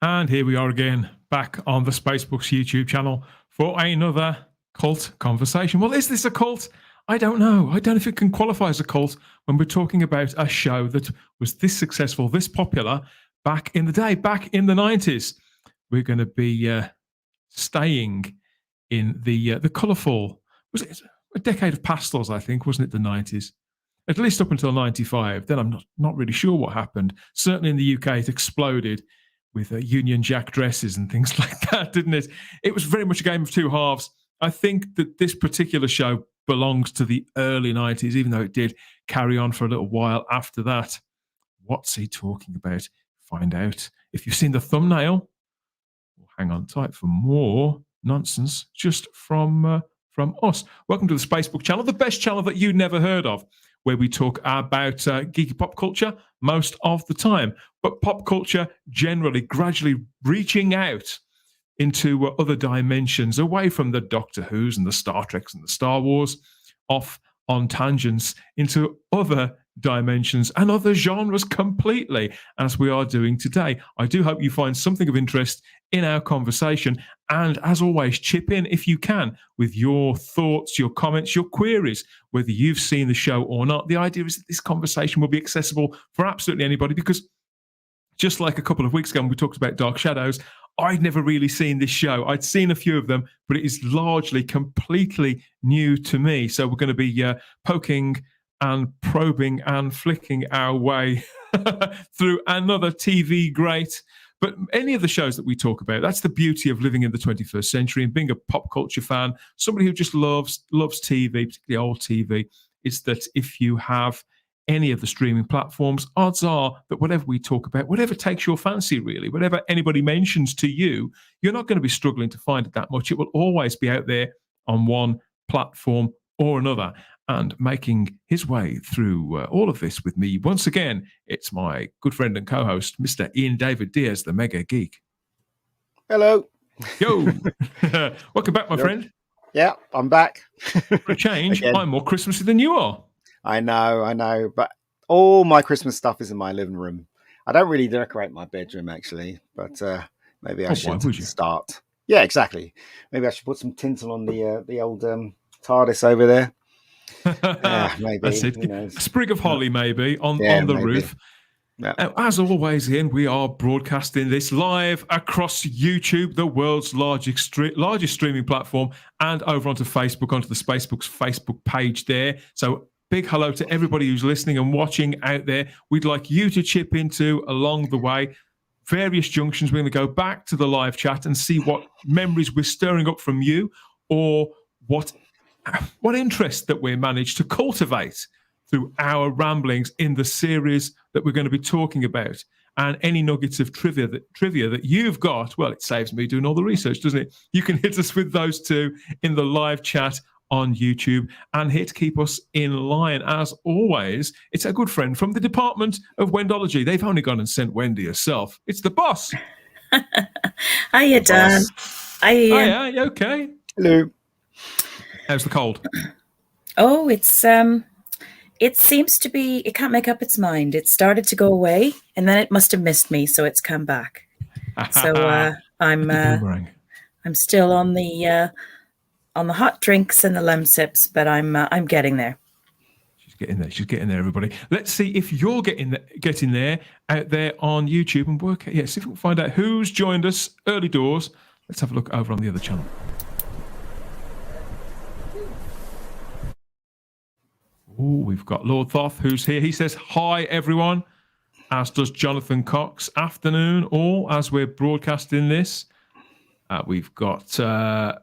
And here we are again, back on the Spacebook's YouTube channel for another cult conversation. Well, is this a cult? I don't know. I don't know if it can qualify as a cult when we're talking about a show that was this successful, this popular back in the day, back in the 90s. We're going to be staying in the colourful, was it a decade of pastels, I think, wasn't it, the 90s? At least up until 95. Then I'm not really sure what happened. Certainly in the UK, it exploded with Union Jack dresses and things like that, didn't it? It was very much a game of two halves. I think that this particular show belongs to the early 90s, even though it did carry on for a little while after that. What's he talking about? Find out. If you've seen the thumbnail, hang on tight for more nonsense just from us. Welcome to the Spacebook channel, the best channel that you never heard of, where we talk about geeky pop culture most of the time, but pop culture generally, gradually reaching out into other dimensions, away from the Doctor Who's and the Star Treks and the Star Wars, off on tangents into other dimensions and other genres completely, as we are doing today. I do hope you find something of interest in our conversation, and as always, chip in if you can with your thoughts, your comments, your queries, whether you've seen the show or not. The idea is that this conversation will be accessible for absolutely anybody, because just like a couple of weeks ago when we talked about Dark Shadows, I'd never really seen this show. I'd seen a few of them, but it is largely completely new to me. So we're going to be poking and probing and flicking our way through another TV great. But any of the shows that we talk about, that's the beauty of living in the 21st century and being a pop culture fan, somebody who just loves TV, particularly old TV, is that if you have any of the streaming platforms, odds are that whatever we talk about, whatever takes your fancy really, whatever anybody mentions to you, you're not going to be struggling to find it that much. It will always be out there on one platform or another. And making his way through all of this with me, once again, it's my good friend and co-host, Mr. Ian David Diaz, the Mega Geek. Hello. Yo. Welcome back, my friend. Yeah, I'm back. For a change, I'm more Christmassy than you are. I know. But all my Christmas stuff is in my living room. I don't really decorate my bedroom, actually. But maybe I should start. Yeah, exactly. Maybe I should put some tinsel on the old TARDIS over there. Yeah, maybe. That's it. A sprig of holly, maybe, on the roof. Yeah. Now, as always, Ian, we are broadcasting this live across YouTube, the world's largest streaming platform, and over onto Facebook, onto the Spacebook's Facebook page there. So big hello to everybody who's listening and watching out there. We'd like you to chip into along the way. Various junctions. We're going to go back to the live chat and see what memories we're stirring up from you, or what interest that we managed to cultivate through our ramblings in the series that we're going to be talking about. And any nuggets of trivia that you've got, well, it saves me doing all the research, doesn't it? You can hit us with those two in the live chat on YouTube, and here to keep us in line, as always, it's a good friend from the Department of Wendology. They've only gone and sent Wendy herself. It's the boss. Hiya, Dan. Hiya, you okay? Hello. How's the cold? Oh, it seems to be, it can't make up its mind. It started to go away, and then it must have missed me, so it's come back. So I'm still on the hot drinks and the lemsips, but I'm getting there. She's getting there, everybody. Let's see if you're getting there out there on YouTube and see if we can find out who's joined us early doors. Let's have a look over on the other channel. Oh, we've got Lord Thoth, who's here. He says, hi, everyone, as does Jonathan Cox. Afternoon, all, as we're broadcasting this. We've got the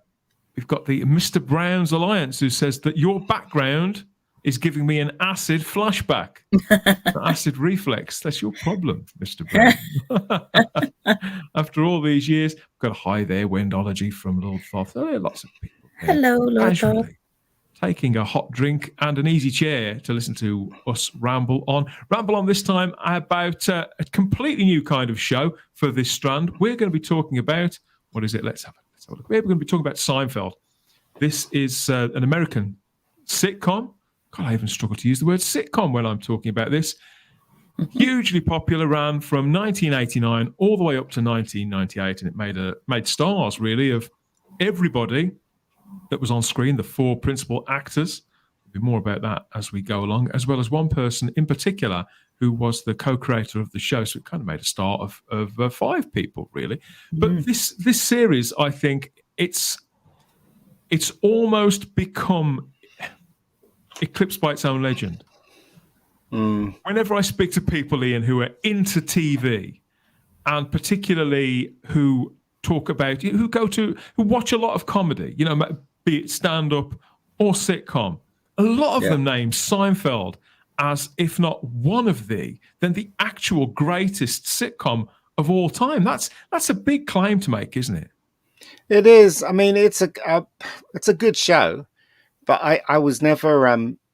Mr. Brown's Alliance, who says that your background is giving me an acid flashback. Acid reflex. That's your problem, Mr. Brown. After all these years, we've got a hi there, Wendology from Lord Thoth. Oh, there are lots of people here. Hello, Lord Thoth. Taking a hot drink and an easy chair to listen to us ramble on. Ramble on this time about a completely new kind of show for this strand. We're going to be talking about, what is it? Let's have a look. We're going to be talking about Seinfeld. This is an American sitcom. God, I even struggle to use the word sitcom when I'm talking about this. hugely popular, ran from 1989 all the way up to 1998, and it made stars really of everybody that was on screen, the 4 principal actors. There'll be more about that as we go along, as well as one person in particular who was the co-creator of the show. So it kind of made a start of 5 people, really. But this series, I think it's almost become eclipsed by its own legend. Whenever I speak to people, Ian, who are into TV, and particularly who talk about, who watch a lot of comedy, be it stand-up or sitcom, a lot of them name Seinfeld as, if not one of the actual greatest sitcom of all time. That's a big claim to make, isn't it? It is. I mean, it's a good show, but I was never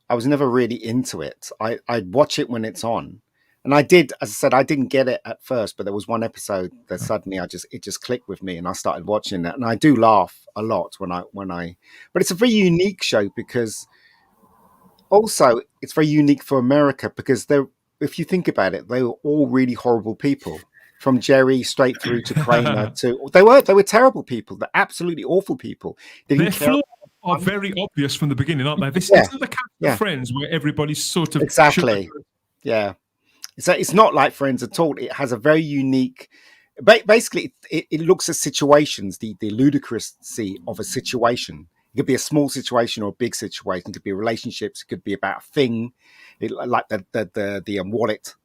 really into it. I'd watch it when it's on, and I did. As I said, I didn't get it at first, but there was one episode that suddenly it just clicked with me, and I started watching it. And I do laugh a lot when I. But it's a very unique show because also it's very unique for America because if you think about it, they were all really horrible people. From Jerry straight through to Kramer they were terrible people. They're absolutely awful people. Their flaws are very obvious from the beginning, aren't they? This isn't the cast of Friends where everybody's sort of exactly. Yeah, it's not like Friends at all. It has a very unique. Basically, it looks at situations, the ludicrousy of a situation. It could be a small situation or a big situation. It could be relationships. It could be about a thing, like the wallet.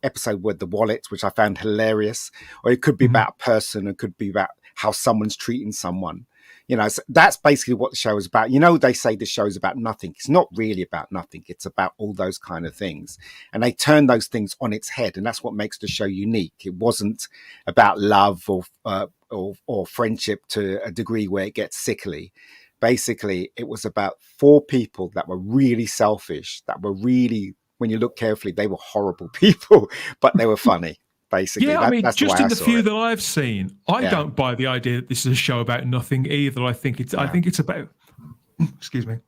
Episode with the wallet, which I found hilarious, or it could be about a person, it could be about how someone's treating someone. So that's basically what the show is about. They say the show is about nothing. It's not really about nothing. It's about all those kind of things, and they turn those things on its head, and that's what makes the show unique. It wasn't about love or friendship to a degree where it gets sickly. Basically, it was about 4 people that were really selfish, that were really, when you look carefully, they were horrible people, but they were funny, basically. Yeah, that's just in the few that I've seen, I don't buy the idea that this is a show about nothing either. I think it's about, excuse me,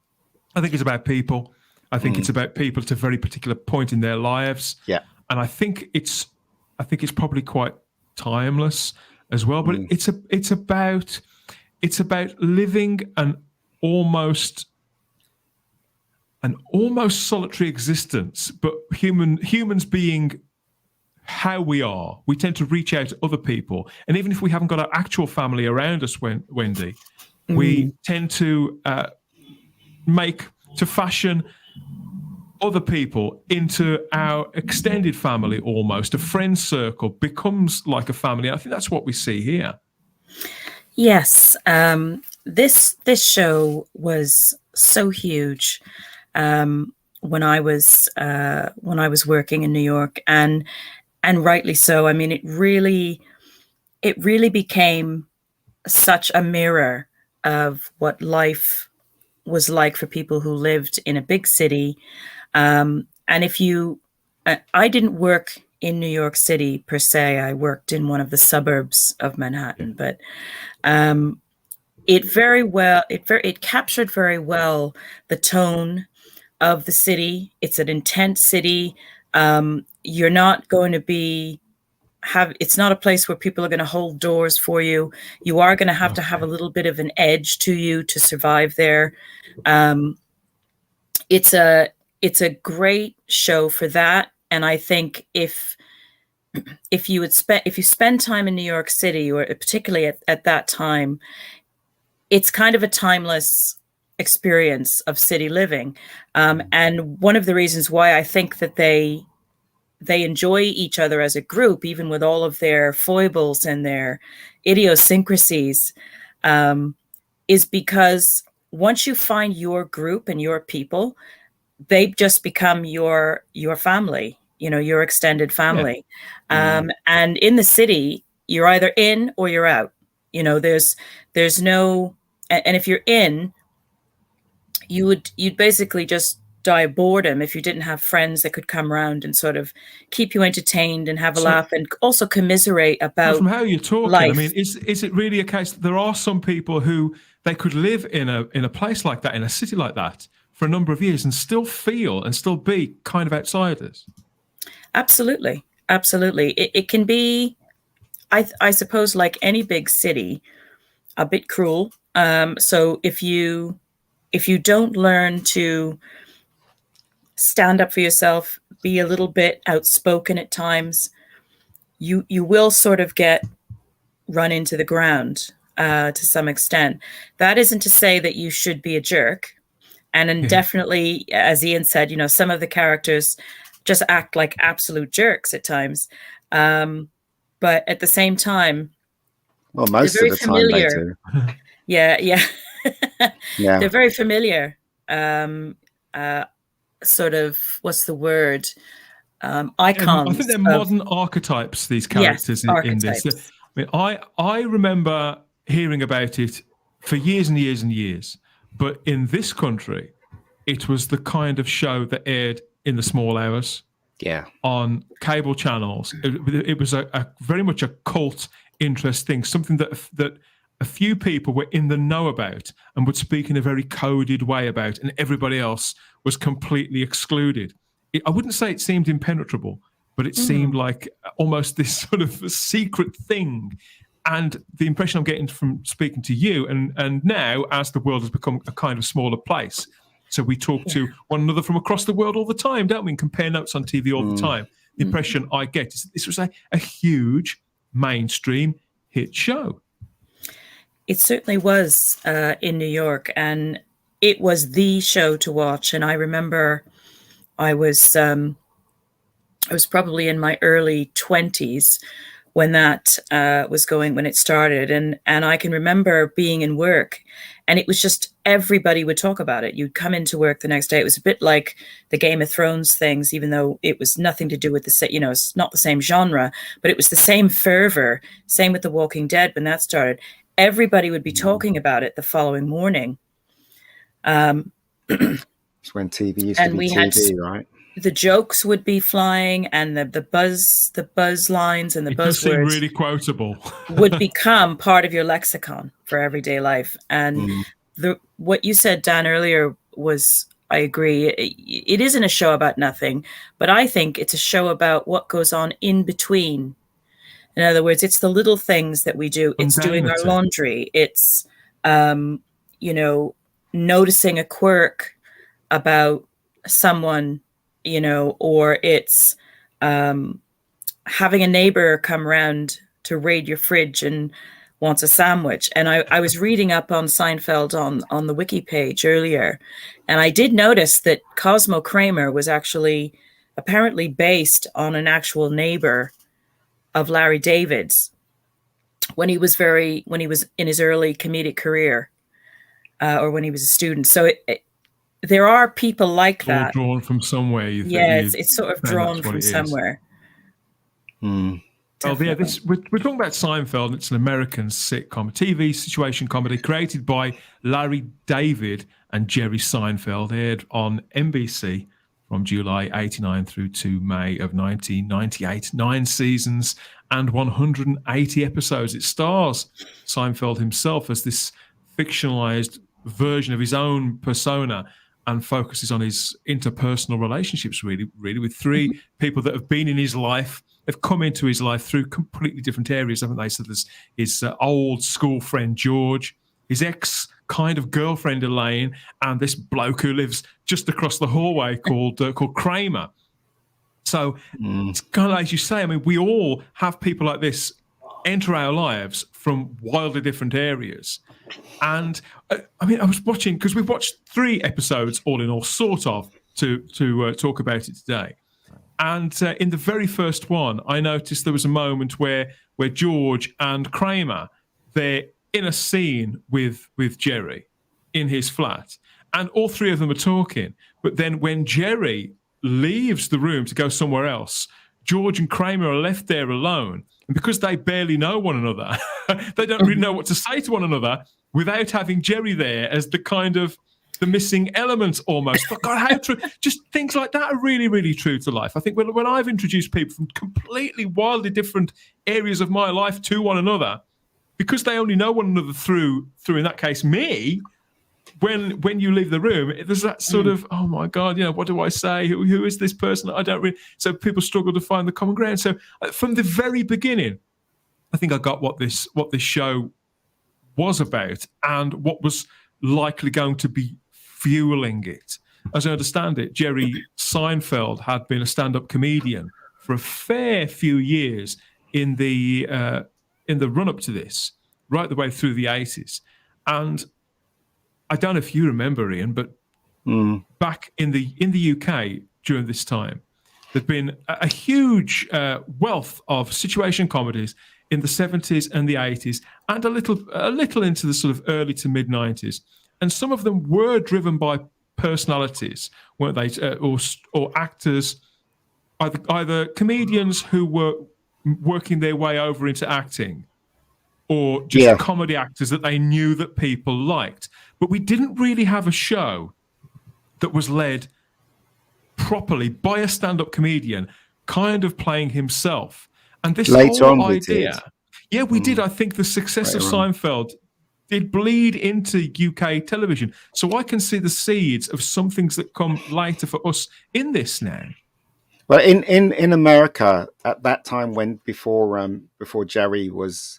I think it's about people. I think it's about people at a very particular point in their lives. Yeah. And I think it's probably quite timeless as well, but it's about living an almost solitary existence, but humans being how we are, we tend to reach out to other people. And even if we haven't got our actual family around us, Wendy, we tend to fashion other people into our extended family almost. A friend circle becomes like a family. I think that's what we see here. Yes. This show was so huge. When I was working in New York, and rightly so. I mean, it really became such a mirror of what life was like for people who lived in a big city. And I didn't work in New York City per se. I worked in one of the suburbs of Manhattan, but it captured very well the tone of the city. It's an intense city. You're not going to it's not a place where people are going to hold doors for you. You are going to have a little bit of an edge to you to survive there. It's a great show for that. And I think if you spend time in New York City, or particularly at that time, it's kind of a timeless experience of city living. And one of the reasons why I think that they enjoy each other as a group, even with all of their foibles and their idiosyncrasies, is because once you find your group and your people, they just become your family, your extended family. Yeah. And in the city, you're either in or you're out. There's no, and if you're in, you'd basically just die of boredom if you didn't have friends that could come around and sort of keep you entertained and have a laugh, and also commiserate about from how you're talking life. I mean, is it really a case that there are some people who they could live in a place like that, in a city like that, for a number of years and still feel and still be kind of outsiders? Absolutely. Absolutely. It can be, I suppose, like any big city, a bit cruel. So if you don't learn to stand up for yourself, be a little bit outspoken at times, you will sort of get run into the ground to some extent. That isn't to say that you should be a jerk. And then definitely, as Ian said, some of the characters just act like absolute jerks at times. But at the same time, well, most of the time they do. Yeah. Yeah. They're very familiar. Sort of, what's the word? Icons. I think they're modern archetypes, these characters in this. I mean, I remember hearing about it for years and years and years, but in this country, it was the kind of show that aired in the small hours. Yeah. On cable channels. It was a very much a cult interest thing, something that a few people were in the know about and would speak in a very coded way about, and everybody else was completely excluded. I wouldn't say it seemed impenetrable, but it seemed like almost this sort of secret thing. And the impression I'm getting from speaking to you, and now as the world has become a kind of smaller place, so we talk to one another from across the world all the time, don't we? And compare notes on TV all the time. The impression I get is that this was a huge mainstream hit show. It certainly was in New York, and it was the show to watch. And I remember I was probably in my early 20s when that was going, when it started. And I can remember being in work, and it was just everybody would talk about it. You'd come into work the next day. It was a bit like the Game of Thrones things, even though it was nothing to do with it's not the same genre, but it was the same fervor. Same with The Walking Dead when that started. Everybody would be talking about it the following morning. It's when TV used to be TV, right? The jokes would be flying, and the buzz lines and the buzzwords really quotable would become part of your lexicon for everyday life. And what you said, Dan, earlier was, I agree. It isn't a show about nothing, but I think it's a show about what goes on in between. In other words, it's the little things that we do. It's doing our laundry. It's, noticing a quirk about someone, or it's having a neighbor come around to raid your fridge and wants a sandwich. And I was reading up on Seinfeld on the wiki page earlier, and I did notice that Cosmo Kramer was actually apparently based on an actual neighbor of Larry David's when he was in his early comedic career, or when he was a student. So there are people like that. Drawn from somewhere. It's sort of drawn from somewhere. Well, yeah, we're talking about Seinfeld. It's an American sitcom, a TV situation comedy created by Larry David and Jerry Seinfeld, aired on NBC from July 1989 through to May of 1998. 9 seasons and 180 episodes. It stars Seinfeld himself as this fictionalized version of his own persona, and focuses on his interpersonal relationships, really, with 3 people that have been in his life, have come into his life through completely different areas, haven't they? So there's his old school friend, George, his ex kind of girlfriend, Elaine, and this bloke who lives just across the hallway called Kramer. So it's kind of, as you say, I mean, we all have people like this enter our lives from wildly different areas. And I mean, I was watching, because we've watched 3 episodes all in all, sort of, to talk about it today. And in the very first one, I noticed there was a moment where George and Kramer, they're in a scene with Jerry in his flat, and all 3 of them are talking. But then when Jerry leaves the room to go somewhere else, George and Kramer are left there alone. And because they barely know one another, they don't really know what to say to one another without having Jerry there as the kind of the missing element almost. But God, how true. Just things like that are really, really true to life. I think when I've introduced people from completely wildly different areas of my life to one another, because they only know one another through in that case, me, when you leave the room, there's that sort of, oh my God, what do I say? Who is this person? I don't really. So people struggle to find the common ground. So from the very beginning, I think I got what this show was about and what was likely going to be fueling it. As I understand it, Jerry Seinfeld had been a stand-up comedian for a fair few years in the run-up to this, right the way through the 80s. And I don't know if you remember, Ian, but back in the UK during this time, there'd been a huge wealth of situation comedies in the 70s and the 80s, and a little into the sort of early to mid 90s. And some of them were driven by personalities, weren't they, or actors, either comedians who were working their way over into acting, or just comedy actors that they knew that people liked. But we didn't really have a show that was led properly by a stand-up comedian, kind of playing himself. And this whole idea, we did. I think the success of Seinfeld did bleed into UK television. So I can see the seeds of some things that come later for us in this now. Well, in America at that time, before Jerry was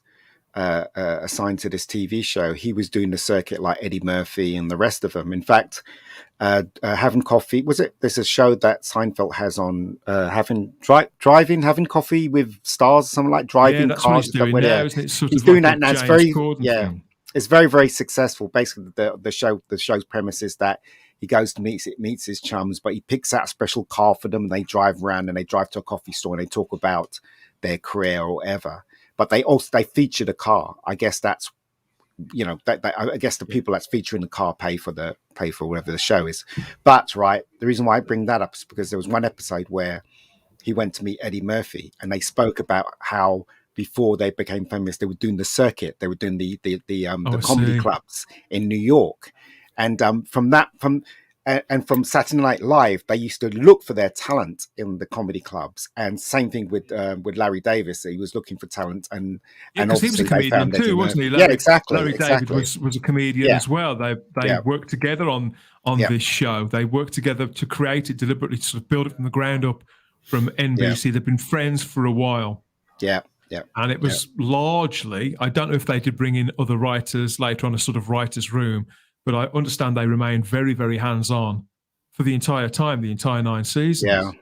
assigned to this TV show, he was doing the circuit like Eddie Murphy and the rest of them. In fact, having coffee, there's a show that Seinfeld has on having coffee with stars, or something like driving that's cars. What he's doing now, isn't it? He's doing that now. It's very thing. It's very, very successful. Basically, the show's premise is that he goes to meets his chums, but he picks out a special car for them. And they drive around and they drive to a coffee store and they talk about their career or whatever. But they feature the car. I guess that's, I guess the people that's featuring the car pay for whatever the show is. But the reason why I bring that up is because there was one episode where he went to meet Eddie Murphy and they spoke about how before they became famous, they were doing the circuit. They were doing the comedy clubs in New York. And from Saturday Night Live, they used to look for their talent in the comedy clubs. And same thing with Larry Davis. He was looking for talent, and because he was a comedian too, wasn't he? Larry David was a comedian as well. They worked together on this show. They worked together to create it deliberately, to sort of build it from the ground up from NBC. They've been friends for a while. Yeah. And it was largely, I don't know if they did bring in other writers later on, a sort of writer's room, but I understand they remained very, very hands-on for the entire time, the entire 9 seasons.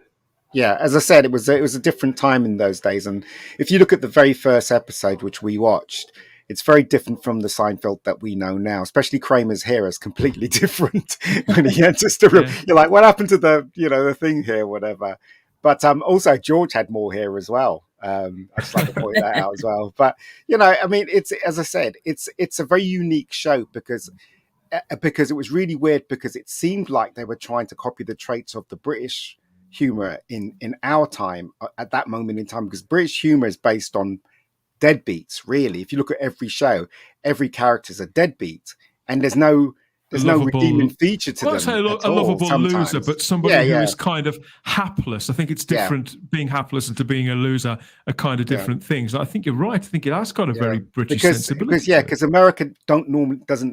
Yeah. As I said, it was a different time in those days. And if you look at the very first episode, which we watched, it's very different from the Seinfeld that we know now, especially Kramer's hair is completely different when he enters the room. You're like, what happened to the thing here, whatever. But also George had more hair as well. I just like to point that out as well. But, it's, as I said, it's a very unique show because it was really weird because it seemed like they were trying to copy the traits of the British humor in our time at that moment in time, because British humor is based on deadbeats, really. If you look at every show, every character is a deadbeat and there's no redeeming feature to them. I'd say a lovable loser, but somebody who is kind of hapless. I think it's different. Being hapless and to being a loser are kind of different things. I think you're right. I think it has got a very British sensibility. Because America doesn't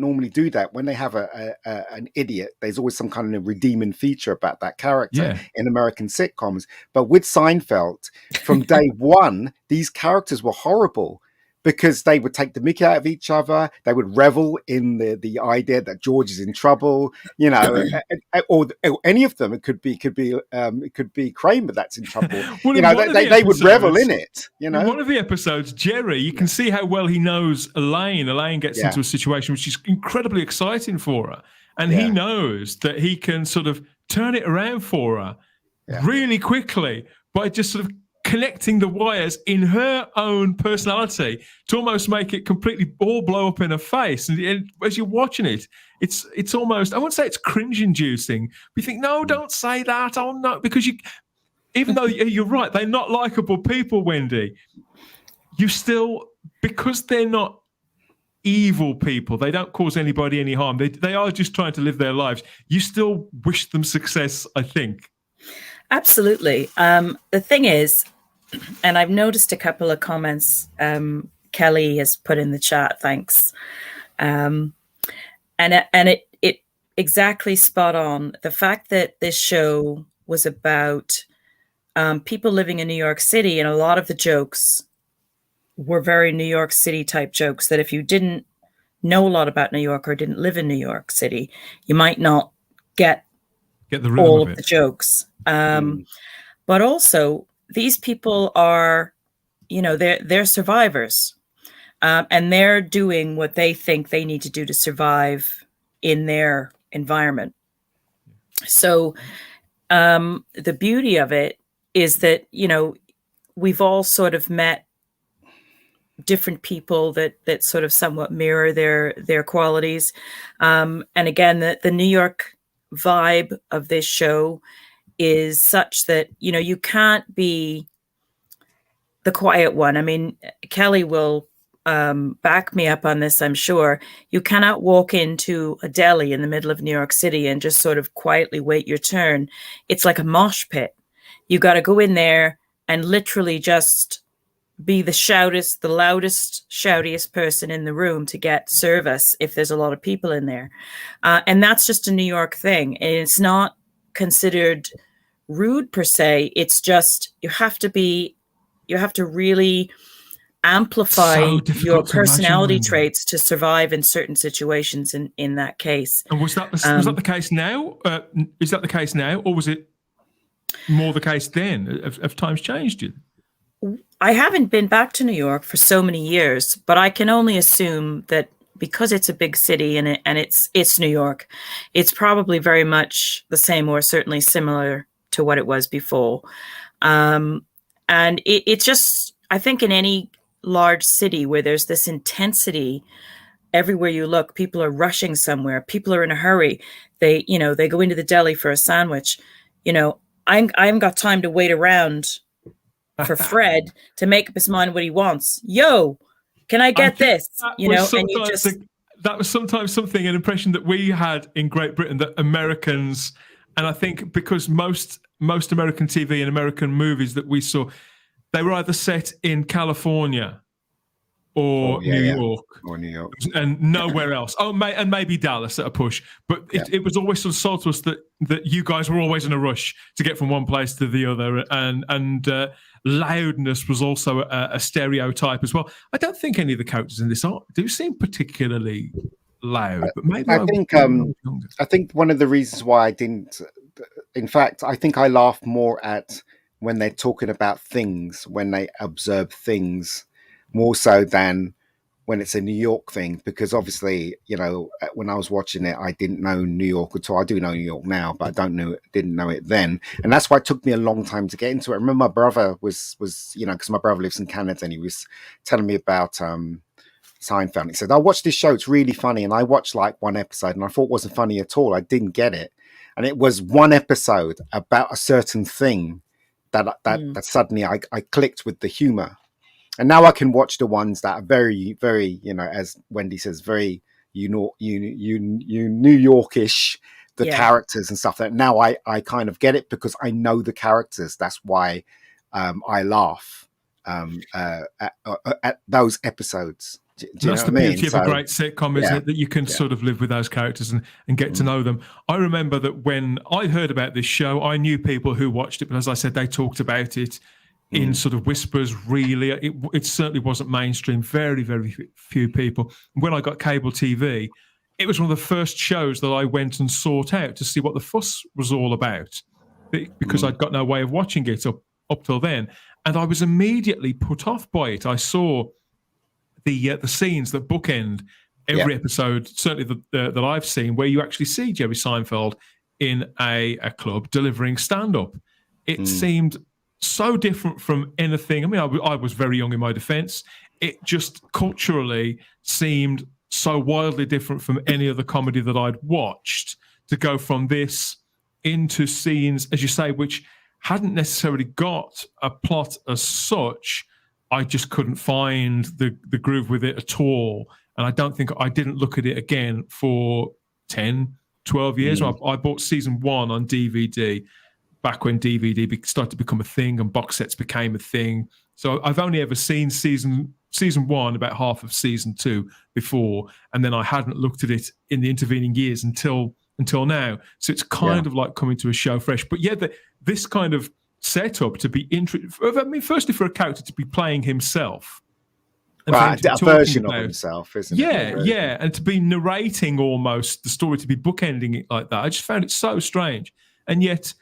normally do that. When they have an idiot, there's always some kind of redeeming feature about that character in American sitcoms. But with Seinfeld, from day one, these characters were horrible, because they would take the mickey out of each other. They would revel in the idea that George is in trouble, or any of them. It could be Kramer that's in trouble. They would revel in it. In one of the episodes, Jerry, you can see how well he knows Elaine. Elaine gets into a situation which is incredibly exciting for her, and he knows that he can sort of turn it around for her really quickly by just sort of connecting the wires in her own personality to almost make it completely all blow up in her face. And as you're watching it, it's almost, I wouldn't say it's cringe-inducing, but you think, no, don't say that. Oh, no, because even though you're right, they're not likable people, Wendy, you still, because they're not evil people, they don't cause anybody any harm. They are just trying to live their lives. You still wish them success, I think. Absolutely. The thing is, and I've noticed a couple of comments Kelly has put in the chat, thanks. And it exactly spot on. The fact that this show was about people living in New York City, and a lot of the jokes were very New York City type jokes that if you didn't know a lot about New York or didn't live in New York City, you might not get the rhythm all of it. The jokes. But also, these people are, they're survivors, and they're doing what they think they need to do to survive in their environment. So the beauty of it is that, we've all sort of met different people that sort of somewhat mirror their qualities. And again, the New York vibe of this show is such that, you can't be the quiet one. I mean, Kelly will back me up on this, I'm sure. You cannot walk into a deli in the middle of New York City and just sort of quietly wait your turn. It's like a mosh pit. You got to go in there and literally just be the loudest, shoutiest person in the room to get service if there's a lot of people in there. And that's just a New York thing. And it's not considered rude per se. It's just you have to really amplify your personality traits to survive in certain situations in that case. And was that the case now? Is that the case now, or was it more the case then? Have times changed? I haven't been back to New York for so many years, but I can only assume that because it's a big city and it's New York, it's probably very much the same or certainly similar to what it was before. And it's just, I think in any large city where there's this intensity, everywhere you look, people are rushing somewhere. People are in a hurry. They go into the deli for a sandwich. I haven't got time to wait around for Fred to make up his mind what he wants. Yo, can I get this? And you just... That was sometimes something, an impression that we had in Great Britain, that Americans, and I think because most American TV and American movies that we saw, they were either set in California or New York. Or New York. And nowhere else. And maybe Dallas at a push. But it was always sort of sold to us that you guys were always in a rush to get from one place to the other. And loudness was also a stereotype as well. I don't think any of the characters in this do seem particularly loud. But maybe I think one of the reasons why I didn't... In fact, I think I laugh more at when they're talking about things, when they observe things, more so than when it's a New York thing, because obviously, when I was watching it, I didn't know New York at all. I do know New York now, but I didn't know it then. And that's why it took me a long time to get into it. I remember my brother was because my brother lives in Canada, and he was telling me about Seinfeld. He said, I watched this show, it's really funny. And I watched like one episode and I thought it wasn't funny at all. I didn't get it. And it was one episode about a certain thing that suddenly I clicked with the humor. And now I can watch the ones that are very, very, as Wendy says, very New Yorkish, the characters and stuff. That now I kind of get it because I know the characters. That's why I laugh at those episodes. That's the beauty of a great sitcom, isn't it? That you can sort of live with those characters and get to know them. I remember that when I heard about this show, I knew people who watched it, but as I said, they talked about it in sort of whispers, really. It certainly wasn't mainstream. Very, very few people. When I got cable TV, it was one of the first shows that I went and sought out to see what the fuss was all about, because I'd got no way of watching it up till then. And I was immediately put off by it. I saw the scenes that bookend every episode, certainly that I've seen, where you actually see Jerry Seinfeld in a club delivering stand-up. It seemed so different from anything. I mean, I was very young in my defense. It just culturally seemed so wildly different from any other comedy that I'd watched, to go from this into scenes, as you say, which hadn't necessarily got a plot as such. I just couldn't find the groove with it at all. And I didn't look at it again for 10, 12 years. I bought season 1 on DVD back when DVD started to become a thing and box sets became a thing. So I've only ever seen season 1, about half of season 2 before. And then I hadn't looked at it in the intervening years until until now. So it's kind of like coming to a show fresh. But yeah, this kind of setup to be interesting. I mean, firstly, for a character to be playing himself. Right, a version of himself, isn't it? Yeah. And to be narrating almost the story, to be bookending it like that. I just found it so strange. And yet,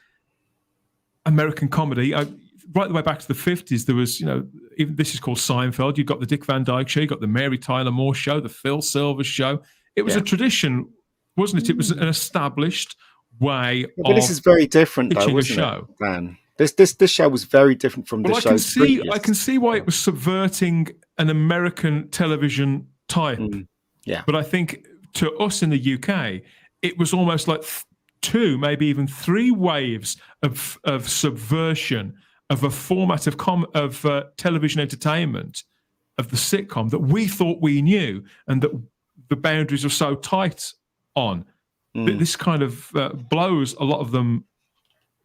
American comedy, right the way back to the 50s, there was, even this is called Seinfeld. You've got the Dick Van Dyke Show, you've got the Mary Tyler Moore Show, the Phil Silvers Show. It was a tradition, wasn't it? It was an established way but this is very different, though, wasn't it, Dan? This show was very different from the show previous. I can see why it was subverting an American television type. But I think to us in the UK, it was almost like two, maybe even three waves of subversion of a format of television entertainment, of the sitcom that we thought we knew and that the boundaries are so tight on. This kind of blows a lot of them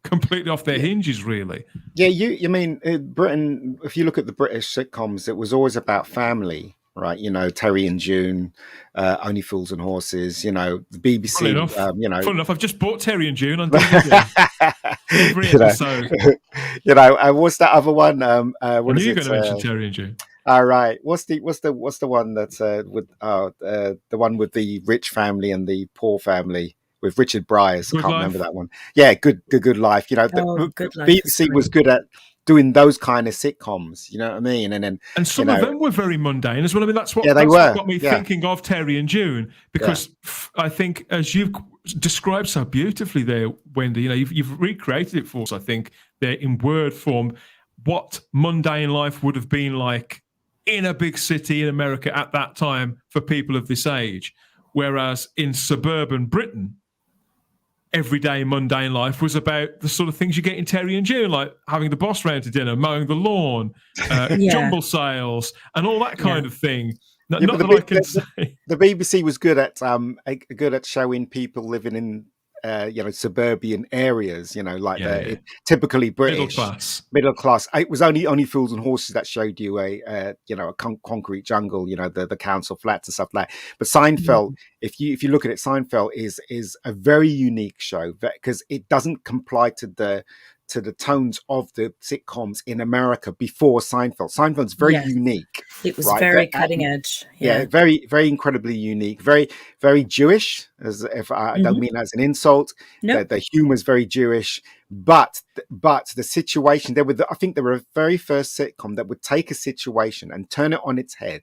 completely off their hinges, really. Yeah, you mean Britain, if you look at the British sitcoms, it was always about family, right? Terry and June, Only Fools and Horses, the BBC. Funny enough, I've just bought Terry and June on DVD. Every episode. What's that other one? What are you going to mention Terry and June? All right. What's the one that's with the one with the rich family and the poor family? With Richard Bryars, I can't remember that one. Yeah, Good Life. Good Life BBC was good at doing those kind of sitcoms. You know what I mean? And some of them were very mundane as well. I mean, that's what got me thinking of Terry and June, because I think, as you've described so beautifully there, Wendy, you've recreated it for us. I think there in word form what mundane life would have been like in a big city in America at that time for people of this age, whereas in suburban Britain, everyday mundane life was about the sort of things you get in Terry and June, like having the boss round to dinner, mowing the lawn, jumble sales, and all that kind of thing. Not that I can say. The BBC was good at showing people living in suburban areas, typically British, middle class. It was only Fools and Horses that showed you a concrete jungle, the council flats and stuff like that. But Seinfeld, if you look at it, Seinfeld is a very unique show because it doesn't comply to the tones of the sitcoms in America before Seinfeld. Seinfeld's very unique. It was very cutting edge. Yeah, very, very incredibly unique. Very, very Jewish. As if I don't mean that as an insult. Nope. The humor is very Jewish, but the situation I think they were a very first sitcom that would take a situation and turn it on its head,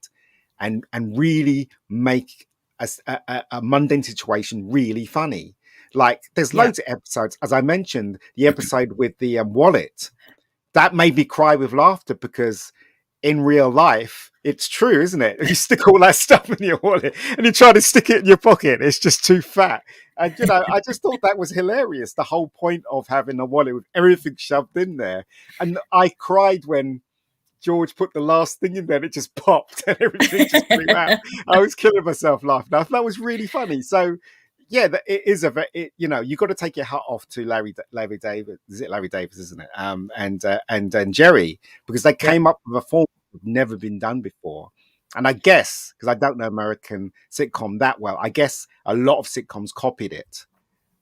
and really make a mundane situation really funny. Like there's loads of episodes, as I mentioned, the episode with the wallet that made me cry with laughter because in real life, it's true, isn't it? You stick all that stuff in your wallet and you try to stick it in your pocket. It's just too fat. And, I just thought that was hilarious. The whole point of having a wallet with everything shoved in there. And I cried when George put the last thing in there and it just popped and everything just blew out. I was killing myself laughing. I thought that was really funny. So, yeah, it is you got to take your hat off to Larry David. Is it Larry Davis, isn't it? And Jerry, because they came up with a form that had never been done before. And I guess, because I don't know American sitcom that well, I guess a lot of sitcoms copied it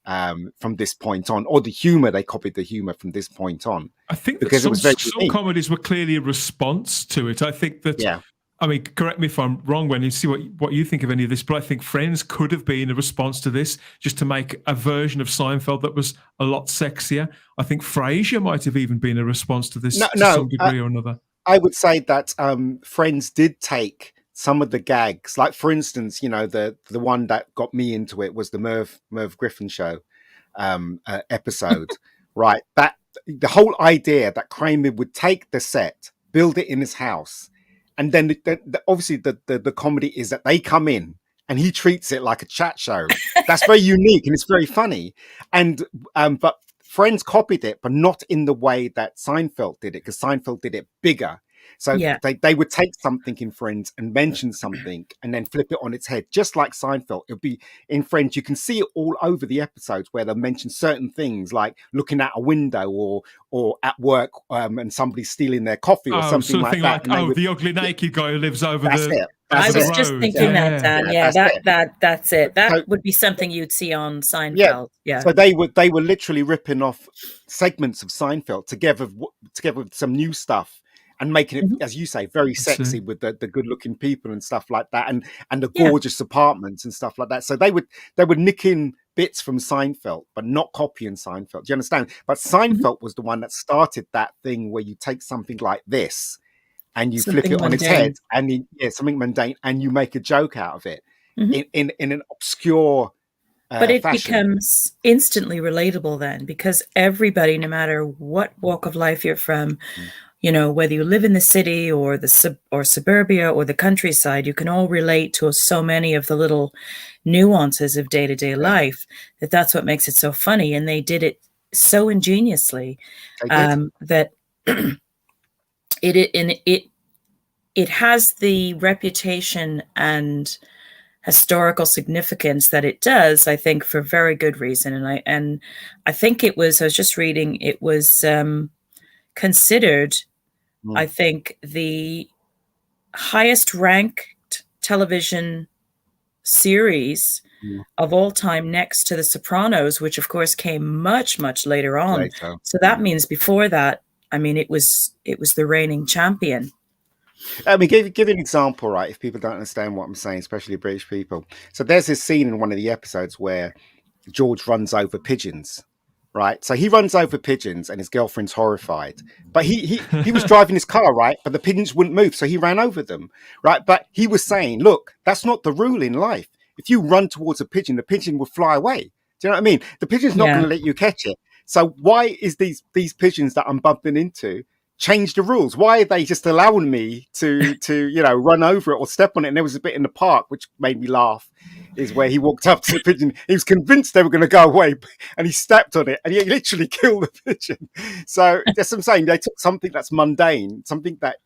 from this point on, or they copied the humor from this point on. I think because some comedies were clearly a response to it. I think that. I mean, correct me if I'm wrong, when you see what you think of any of this, but I think Friends could have been a response to this, just to make a version of Seinfeld that was a lot sexier. I think Frasier might have even been a response to this to some degree or another. I would say that Friends did take some of the gags, like for instance, the one that got me into it was the Merv Griffin show episode, right? That the whole idea that Kramer would take the set, build it in his house. And then obviously the comedy is that they come in and he treats it like a chat show. That's very unique and it's very funny. And but Friends copied it, but not in the way that Seinfeld did it, because Seinfeld did it bigger. So they would take something in Friends and mention something and then flip it on its head, just like Seinfeld. It'll be in Friends. You can see it all over the episodes where they mention certain things like looking out a window or at work and somebody stealing their coffee or something like that. The ugly naked guy who lives over I was just thinking that, Dan. That's it. That would be something you'd see on Seinfeld. Yeah. So they were literally ripping off segments of Seinfeld together with some new stuff and making it, as you say, very sexy with the good-looking people and stuff like that, and the gorgeous apartments and stuff like that. So they would nick in bits from Seinfeld, but not copying Seinfeld. Do you understand? But Seinfeld was the one that started that thing where you take something like this and you flip it on its head, and something mundane, and you make a joke out of it in an obscure but it fashion. Becomes instantly relatable then, because everybody, no matter what walk of life you're from, you know, whether you live in the city or or suburbia or the countryside, you can all relate to so many of the little nuances of day-to-day life. That's what makes it so funny, and they did it so ingeniously that it has the reputation and historical significance that it does, I think, for very good reason. And I think it was, I was just reading, it was considered, I think, the highest ranked television series of all time, next to The Sopranos, which of course came much, much later on. So that means before that, I mean, it was the reigning champion. I mean, give you an example, right? If people don't understand what I'm saying, especially British people. So there's this scene in one of the episodes where George runs over pigeons, right? So he runs over pigeons and his girlfriend's horrified. But he was driving his car, right? But the pigeons wouldn't move, so he ran over them, right? But he was saying, look, that's not the rule in life. If you run towards a pigeon, the pigeon will fly away. Do you know what I mean? The pigeon's not going to let you catch it. So why is these pigeons that I'm bumping into change the rules? Why are they just allowing me to run over it or step on it? And there was a bit in the park which made me laugh, is where he walked up to the pigeon. He was convinced they were going to go away, and he stepped on it, and he literally killed the pigeon. So that's what I'm saying. They took something that's mundane, something that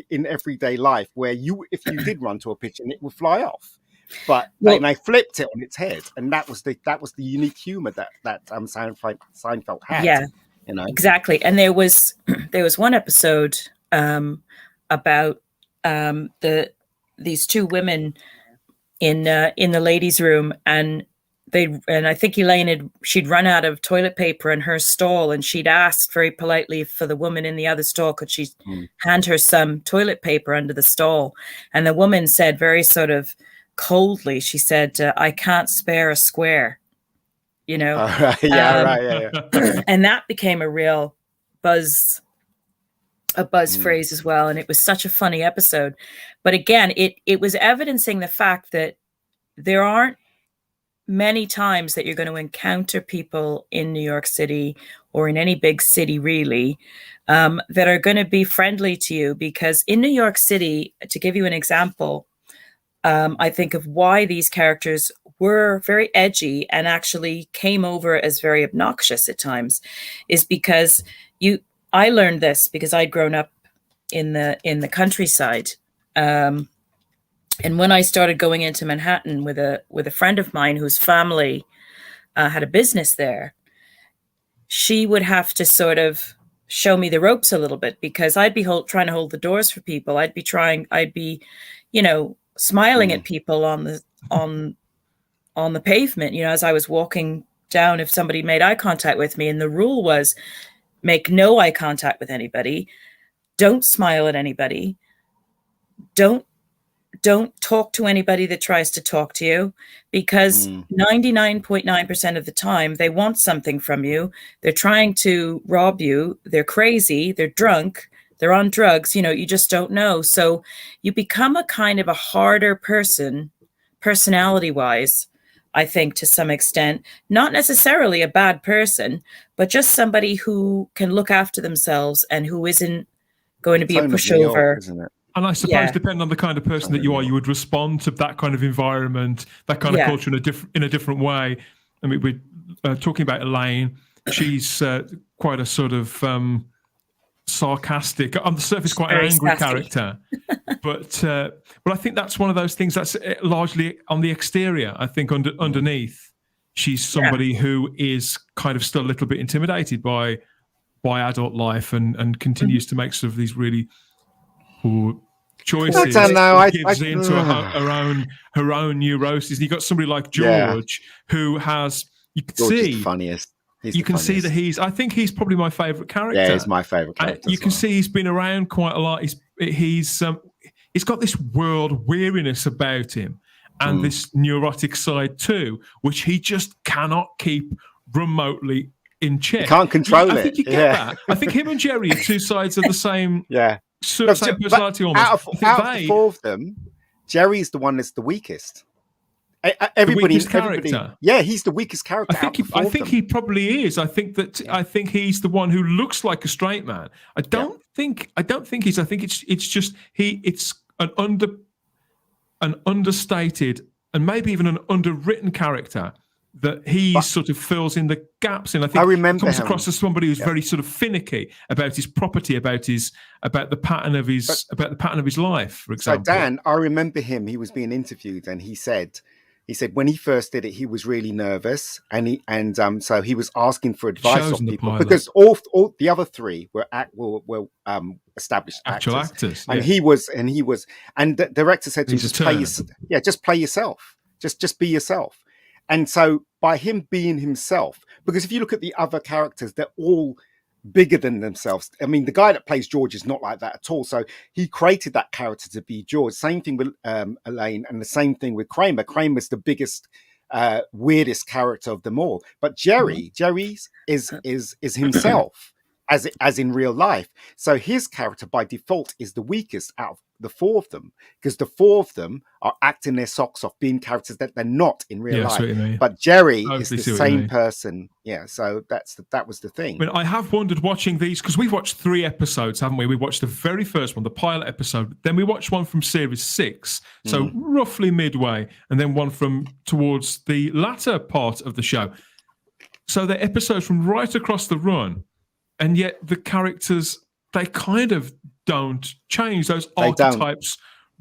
in everyday life, where if you did run to a pigeon, it would fly off. But they flipped it on its head, and that was the unique humor that Seinfeld had. Yeah. You know? Exactly. And there was one episode about these two women in the ladies' room, and I think Elaine she'd run out of toilet paper in her stall, and she'd asked very politely for the woman in the other stall, could she hand her some toilet paper under the stall? And the woman said very sort of coldly, she said, I can't spare a square. You know, and that became a real buzz phrase as well. And it was such a funny episode. But again, it was evidencing the fact that there aren't many times that you're going to encounter people in New York City or in any big city, really, that are going to be friendly to you. Because in New York City, to give you an example, I think of why these characters were very edgy and actually came over as very obnoxious at times, is because I learned this because I'd grown up in the countryside. And when I started going into Manhattan with a friend of mine whose family had a business there, she would have to sort of show me the ropes a little bit, because I'd be trying to hold the doors for people. I'd be, smiling at people on the pavement, as I was walking down, if somebody made eye contact with me. And the rule was make no eye contact with anybody. Don't smile at anybody. Don't talk to anybody that tries to talk to you, because 99.9% of the time they want something from you. They're trying to rob you. They're crazy. They're drunk. They're on drugs. You just don't know. So you become a kind of a harder person, personality-wise, I think, to some extent. Not necessarily a bad person, but just somebody who can look after themselves and who isn't going to be a pushover. Isn't it? And I suppose, depending on the kind of person that you are, you would respond to that kind of environment, that kind of culture in a different way. I mean, we're talking about Elaine. She's quite a sort of sarcastic, on the surface, quite an angry character. But I think that's one of those things that's largely on the exterior. I think underneath, she's somebody who is kind of still a little bit intimidated by adult life and continues to make sort of these really choices. I don't know. Gives into her own neurosis. And you got somebody like George who has. You can George see is the funniest. You can see that I think he's probably my favourite character. Yeah, he's my favourite character. You can see he's been around quite a lot. He's got this world weariness about him, and this neurotic side too, which he just cannot keep remotely in check. You can't control it. I think you get that. I think him and Jerry are two sides of the same. Same personality almost. Out of the four of them, Jerry's the one that's the weakest. Everybody, character. Yeah, he's the weakest character. I think he probably is. I think he's the one who looks like a straight man. I don't think he's. I think it's just it's an understated and maybe even an underwritten character that he sort of fills in the gaps in. I think he comes across as somebody who's very sort of finicky about his property, about the pattern of his life, for example. So Dan, I remember him. He was being interviewed, and he said when he first did it, he was really nervous, and so he was asking for advice of people because all the other three were established actors. And he was, and the director said to him, just play yourself, just be yourself. And so by him being himself, because if you look at the other characters, they're all bigger than themselves. I mean, the guy that plays George is not like that at all. So he created that character to be George. Same thing with Elaine, and the same thing with Kramer. Kramer's the biggest, weirdest character of them all. But Jerry's is himself as in real life. So his character by default is the weakest out of the four of them, because the four of them are acting their socks off, being characters that they're not in real life. But Jerry is the same person. Yeah, so that was the thing. I mean, I have wondered watching these, because we've watched 3 episodes, haven't we? We watched the very first one, the pilot episode. Then we watched one from series 6, so roughly midway, and then one from towards the latter part of the show. So they're episodes from right across the run, and yet the characters, they kind of don't change. Those archetypes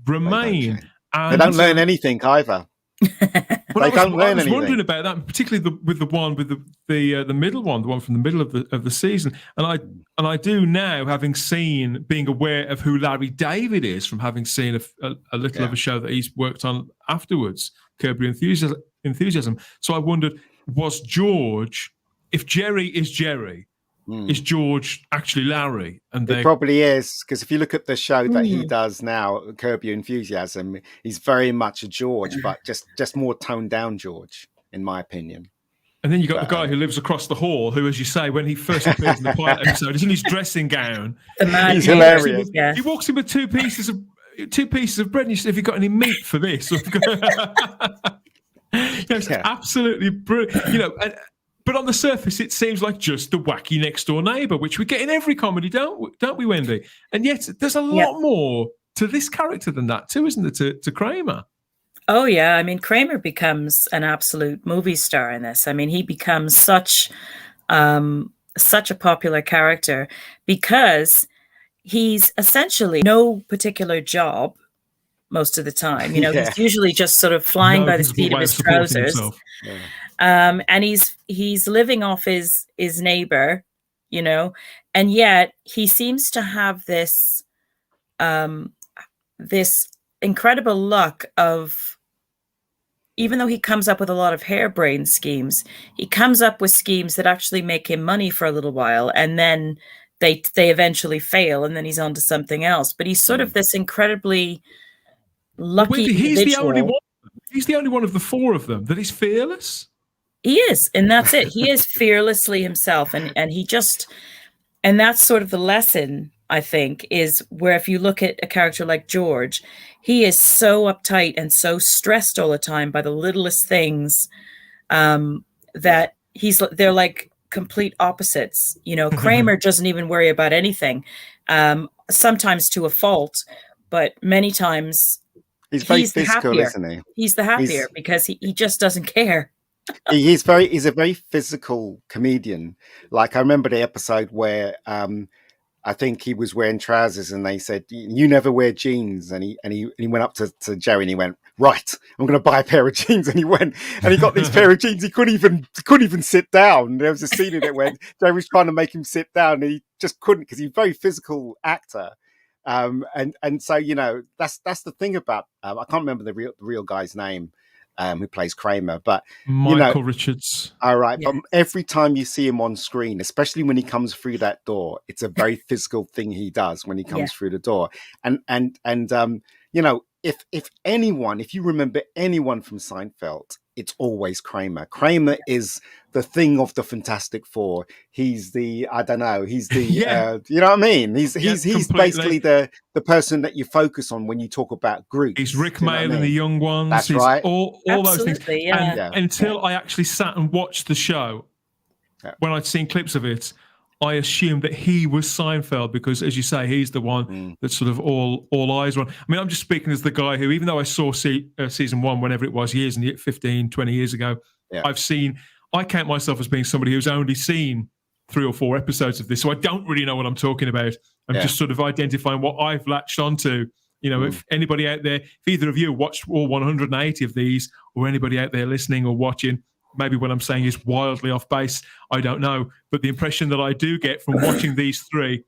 remain. They don't learn anything either. I was wondering about that, particularly with the one with the middle one, the one from the middle of the season. And I do now, being aware of who Larry David is from having seen a little of a show that he's worked on afterwards, Curb Your Enthusiasm. So I wondered, was George, if Jerry is Jerry, is George actually Larry? And it probably is, because if you look at the show that he does now, Curb Your Enthusiasm, he's very much a George, but just more toned down George, in my opinion. And then you got the guy who lives across the hall, who, as you say, when he first appears in the pilot episode, is in his dressing gown. He's hilarious. He walks in with two pieces of bread, and you say, "Have you got any meat for this?" It's absolutely brilliant. But on the surface, it seems like just the wacky next door neighbour, which we get in every comedy, don't we, Wendy? And yet there's a lot more to this character than that too, isn't there, to Kramer? Oh, yeah. I mean, Kramer becomes an absolute movie star in this. I mean, he becomes such a popular character because he's essentially no particular job most of the time. He's usually just sort of flying by the seat of his trousers. And he's living off his neighbor, and yet he seems to have this this incredible luck of, even though he comes up with a lot of harebrained schemes, he comes up with schemes that actually make him money for a little while, and then they eventually fail, and then he's on to something else. But he's sort of this incredibly lucky individual. He's the only one of the 4 of them that is fearless. He is, and that's it. He is fearlessly himself, and that's sort of the lesson, I think, is where if you look at a character like George, he is so uptight and so stressed all the time by the littlest things, that they're like complete opposites. Kramer doesn't even worry about anything, sometimes to a fault, but many times he's very physical, isn't he? He's the happier because he just doesn't care. He's a very physical comedian. Like, I remember the episode where I think he was wearing trousers and they said, "You never wear jeans," and he went up to Jerry and he went, "Right, I'm going to buy a pair of jeans," and he went and he got these pair of jeans. He couldn't even sit down. There was a scene in it where Jerry was trying to make him sit down and he just couldn't, because he's a very physical actor. And so that's the thing about I can't remember the real guy's name who plays Kramer, but Michael Richards. All right, yeah. But every time you see him on screen, especially when he comes through that door, it's a very physical thing he does when he comes through the door. And if you remember anyone from Seinfeld, it's always Kramer. Kramer is the thing of the Fantastic Four. He's the he's the you know what I mean? He's basically the person that you focus on when you talk about groups. He's Rick Mail and the Young Ones. That's right. All those things. Yeah. And until I actually sat and watched the show, when I'd seen clips of it, I assumed that he was Seinfeld because, as you say, he's the one that's sort of all eyes on. I mean, I'm just speaking as the guy who, even though I saw season 1, whenever it was, 15, 20 years ago, I count myself as being somebody who's only seen 3 or 4 episodes of this, so I don't really know what I'm talking about. I'm just sort of identifying what I've latched onto. If anybody out there, if either of you watched all 180 of these, or anybody out there listening or watching, maybe what I'm saying is wildly off base, I don't know. But the impression that I do get from watching these 3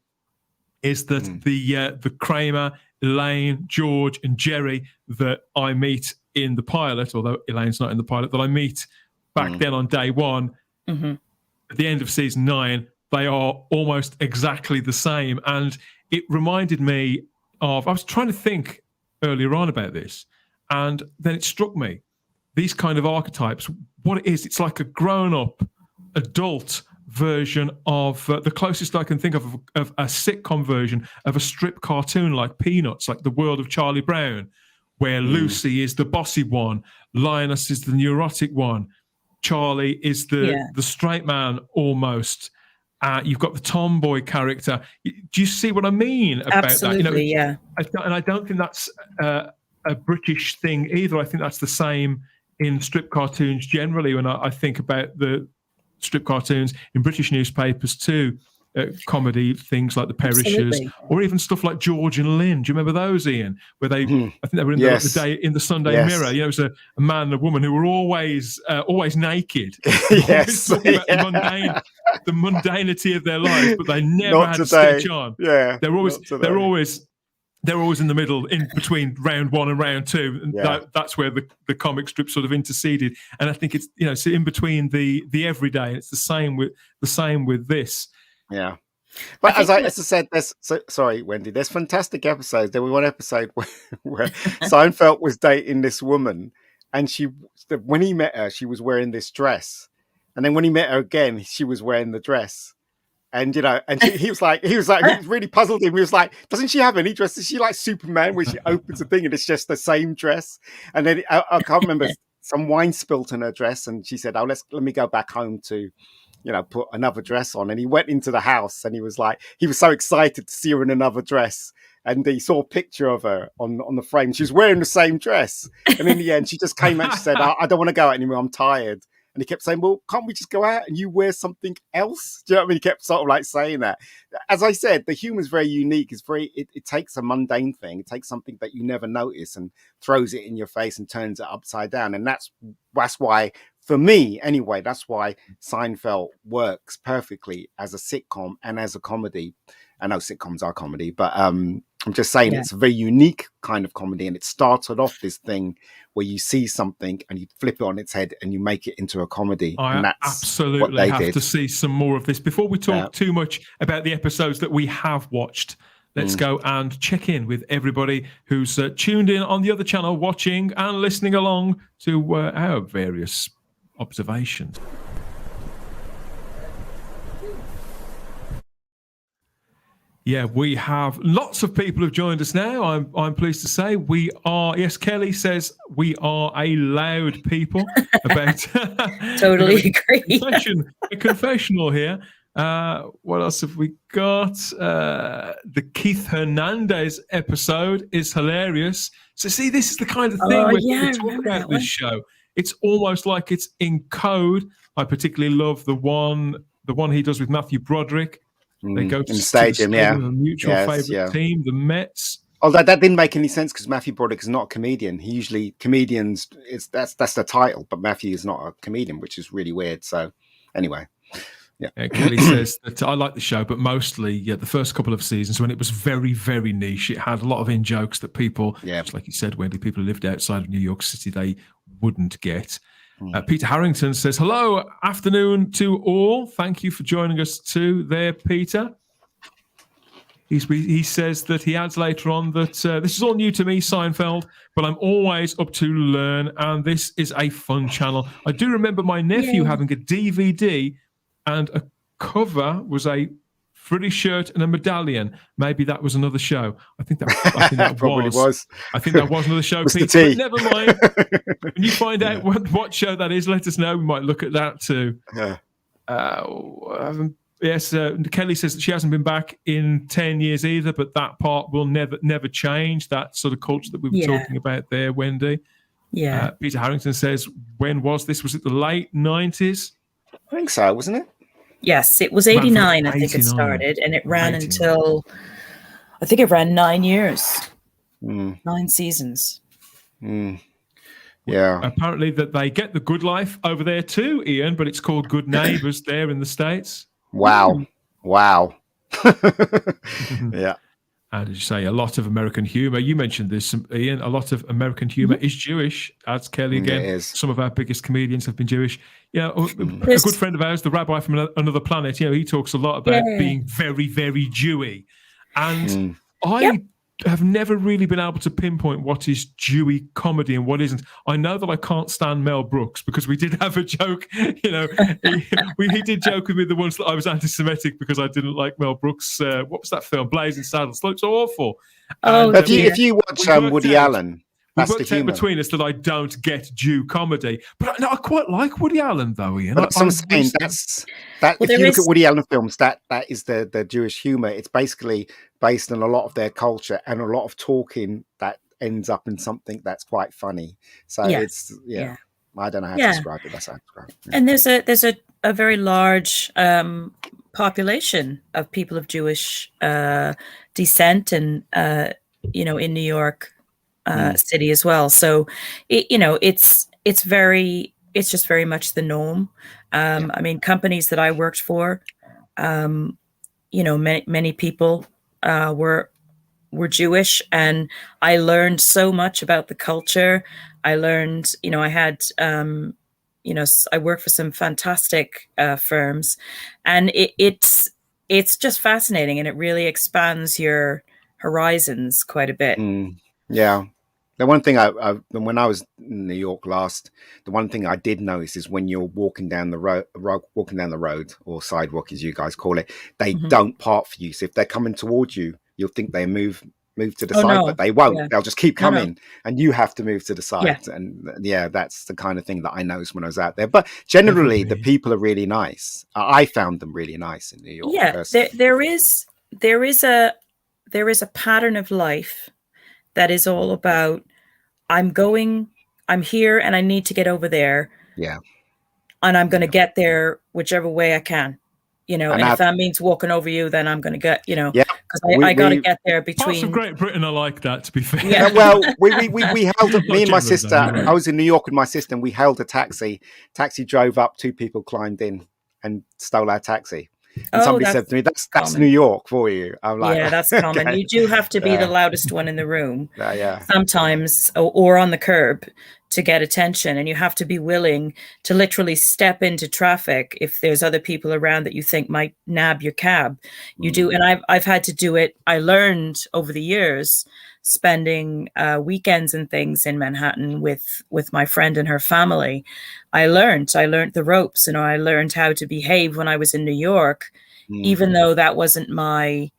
is that the Kramer, Elaine, George, and Jerry that I meet in the pilot, although Elaine's not in the pilot, that I meet back then on day 1, at the end of season 9, they are almost exactly the same. And it reminded me of, I was trying to think earlier on about this, and then it struck me, these kind of archetypes, what it is, it's like a grown-up, adult version of the closest I can think of a sitcom version of a strip cartoon like Peanuts, like The World of Charlie Brown, where Lucy is the bossy one, Linus is the neurotic one, Charlie is the straight man almost. You've got the tomboy character. Do you see what I mean about Absolutely, that? And I don't think that's a British thing either. I think that's the same in strip cartoons generally. When I think about the strip cartoons in British newspapers too, comedy things like The Perishers, or even stuff like George and Lynn. Do you remember those, Ian? Where they, I think they were in the day in the Sunday Mirror. It was a man and a woman who were always naked. Yes, talking about the mundanity of their lives, but they never had to stitch on. Yeah, they're always in the middle, in between round 1 and round 2, and that's where the comic strip sort of interceded. And I think it's it's in between the everyday. And it's the same with this. Yeah, but as I said, sorry, Wendy. There's fantastic episodes. There was one episode where Seinfeld was dating this woman, and when he met her, she was wearing this dress, and then when he met her again, she was wearing the dress. And he was really puzzled him. He was like, doesn't she have any dress? Is she like Superman where she opens the thing and it's just the same dress? And then I can't remember, some wine spilt in her dress, and she said, "Oh, let me go back home to, put another dress on." And he went into the house, and he was so excited to see her in another dress. And he saw a picture of her on the frame. She was wearing the same dress. And in the end, she just came out and she said, "I don't want to go out anymore. I'm tired." And he kept saying, "Well, can't we just go out and you wear something else?" Do you know what I mean? He kept sort of like saying that. As I said, the humor is very unique. It takes a mundane thing. It takes something that you never notice and throws it in your face and turns it upside down. And that's why, for me anyway, that's why Seinfeld works perfectly as a sitcom and as a comedy. I know sitcoms are comedy, but I'm just saying it's a very unique kind of comedy. And it started off this thing where you see something and you flip it on its head and you make it into a comedy. And that's absolutely have to see some more of this. Before we talk too much about the episodes that we have watched, let's go and check in with everybody who's tuned in on the other channel, watching and listening along to our various observations. Yeah, we have lots of people who've joined us now. I'm pleased to say we are. Yes, Kelly says we are a loud people. About totally agree. A confessional here. What else have we got? The Keith Hernandez episode is hilarious. So see, this is the kind of thing we talk about this show. It's almost like it's in code. I particularly love the one he does with Matthew Broderick. They go to the stadium, a mutual favorite team, the Mets. Although that didn't make any sense because Matthew Broderick is not a comedian. He usually comedians that's the title, but Matthew is not a comedian, which is really weird. So anyway, Kelly says that I like the show, but mostly, the first couple of seasons when it was very, very niche. It had a lot of in jokes that people, just like you said, Wendy, people who lived outside of New York City, they wouldn't get. Peter Harrington says, hello, afternoon to all. Thank you for joining us too there, Peter. He says that he adds later on that this is all new to me, Seinfeld, but I'm always up to learn, and this is a fun channel. I do remember my nephew having a DVD, and a cover was a frilly shirt and a medallion. Maybe that was another show. I think that probably was. I think that was another show, Peter. But never mind. When you find out what show that is, let us know. We might look at that too. Yes, Kelly says that she hasn't been back in 10 years either, but that part will never change, that sort of culture that we were talking about there, Wendy. Yeah. Peter Harrington says, when was this? Was it the late 90s? I think so, wasn't it? Yes, it was 89, I think it started, and it ran until, I think it ran 9 years, 9 seasons. Yeah. Apparently that they get the good life over there too, Ian, but it's called Good Neighbors there in the States. Wow. Yeah. And as you say, a lot of American humor. You mentioned this, Ian. A lot of American humor is Jewish, adds Kelly again. It is. Some of our biggest comedians have been Jewish. A good friend of ours, the rabbi from another planet, he talks a lot about being very, very Jewy. And I have never really been able to pinpoint what is Jewy comedy and what isn't. I know that I can't stand Mel Brooks because we did have a joke, he did joke with me the once that I was anti-Semitic because I didn't like Mel Brooks. What was that film? Blazing Saddles. It looks awful. If you watch Woody Allen, that's the humor. Between us that I don't get Jew comedy. But I quite like Woody Allen though, Ian. But I'm saying if you look at Woody Allen films, that is the Jewish humor. It's basically based on a lot of their culture and a lot of talking that ends up in something that's quite funny. So it's I don't know how to describe it. That's how I describe it. Yeah. And there's a very large population of people of Jewish descent, and in New York City as well. So it's just very much the norm. I mean, companies that I worked for, many people were Jewish, and I learned so much about the culture. I learned, I had, I worked for some fantastic firms, and it's just fascinating, and it really expands your horizons quite a bit. Yeah. The one thing when I was in New York last, the one thing I did notice is when you're walking down the road, or sidewalk as you guys call it, they don't part for you. So if they're coming towards you, you'll think they move to the side, but they won't. They'll just keep coming, and you have to move to the side. And that's the kind of thing that I noticed when I was out there. But generally, the people are really nice. I found them really nice in New York. Yeah, there is a pattern of life that is all about, I'm here and I need to get over there. Yeah. And I'm going to get there whichever way I can, and if that means walking over you, then I'm going to get, because I got to get there between. Parts of Great Britain are like that, to be fair. Yeah. Well, we held up, me and my sister, I was in New York with my sister, and we held a taxi. Taxi drove up, 2 people climbed in and stole our taxi. And somebody said to me, that's New York for you. I'm like, yeah, that's common. You do have to be the loudest one in the room sometimes, or on the curb, to get attention. And you have to be willing to literally step into traffic if there's other people around that you think might nab your cab. You do. And I've had to do it. I learned over the years, spending weekends and things in Manhattan with my friend and her family. I learned the ropes, I learned how to behave when I was in New York, even though that wasn't my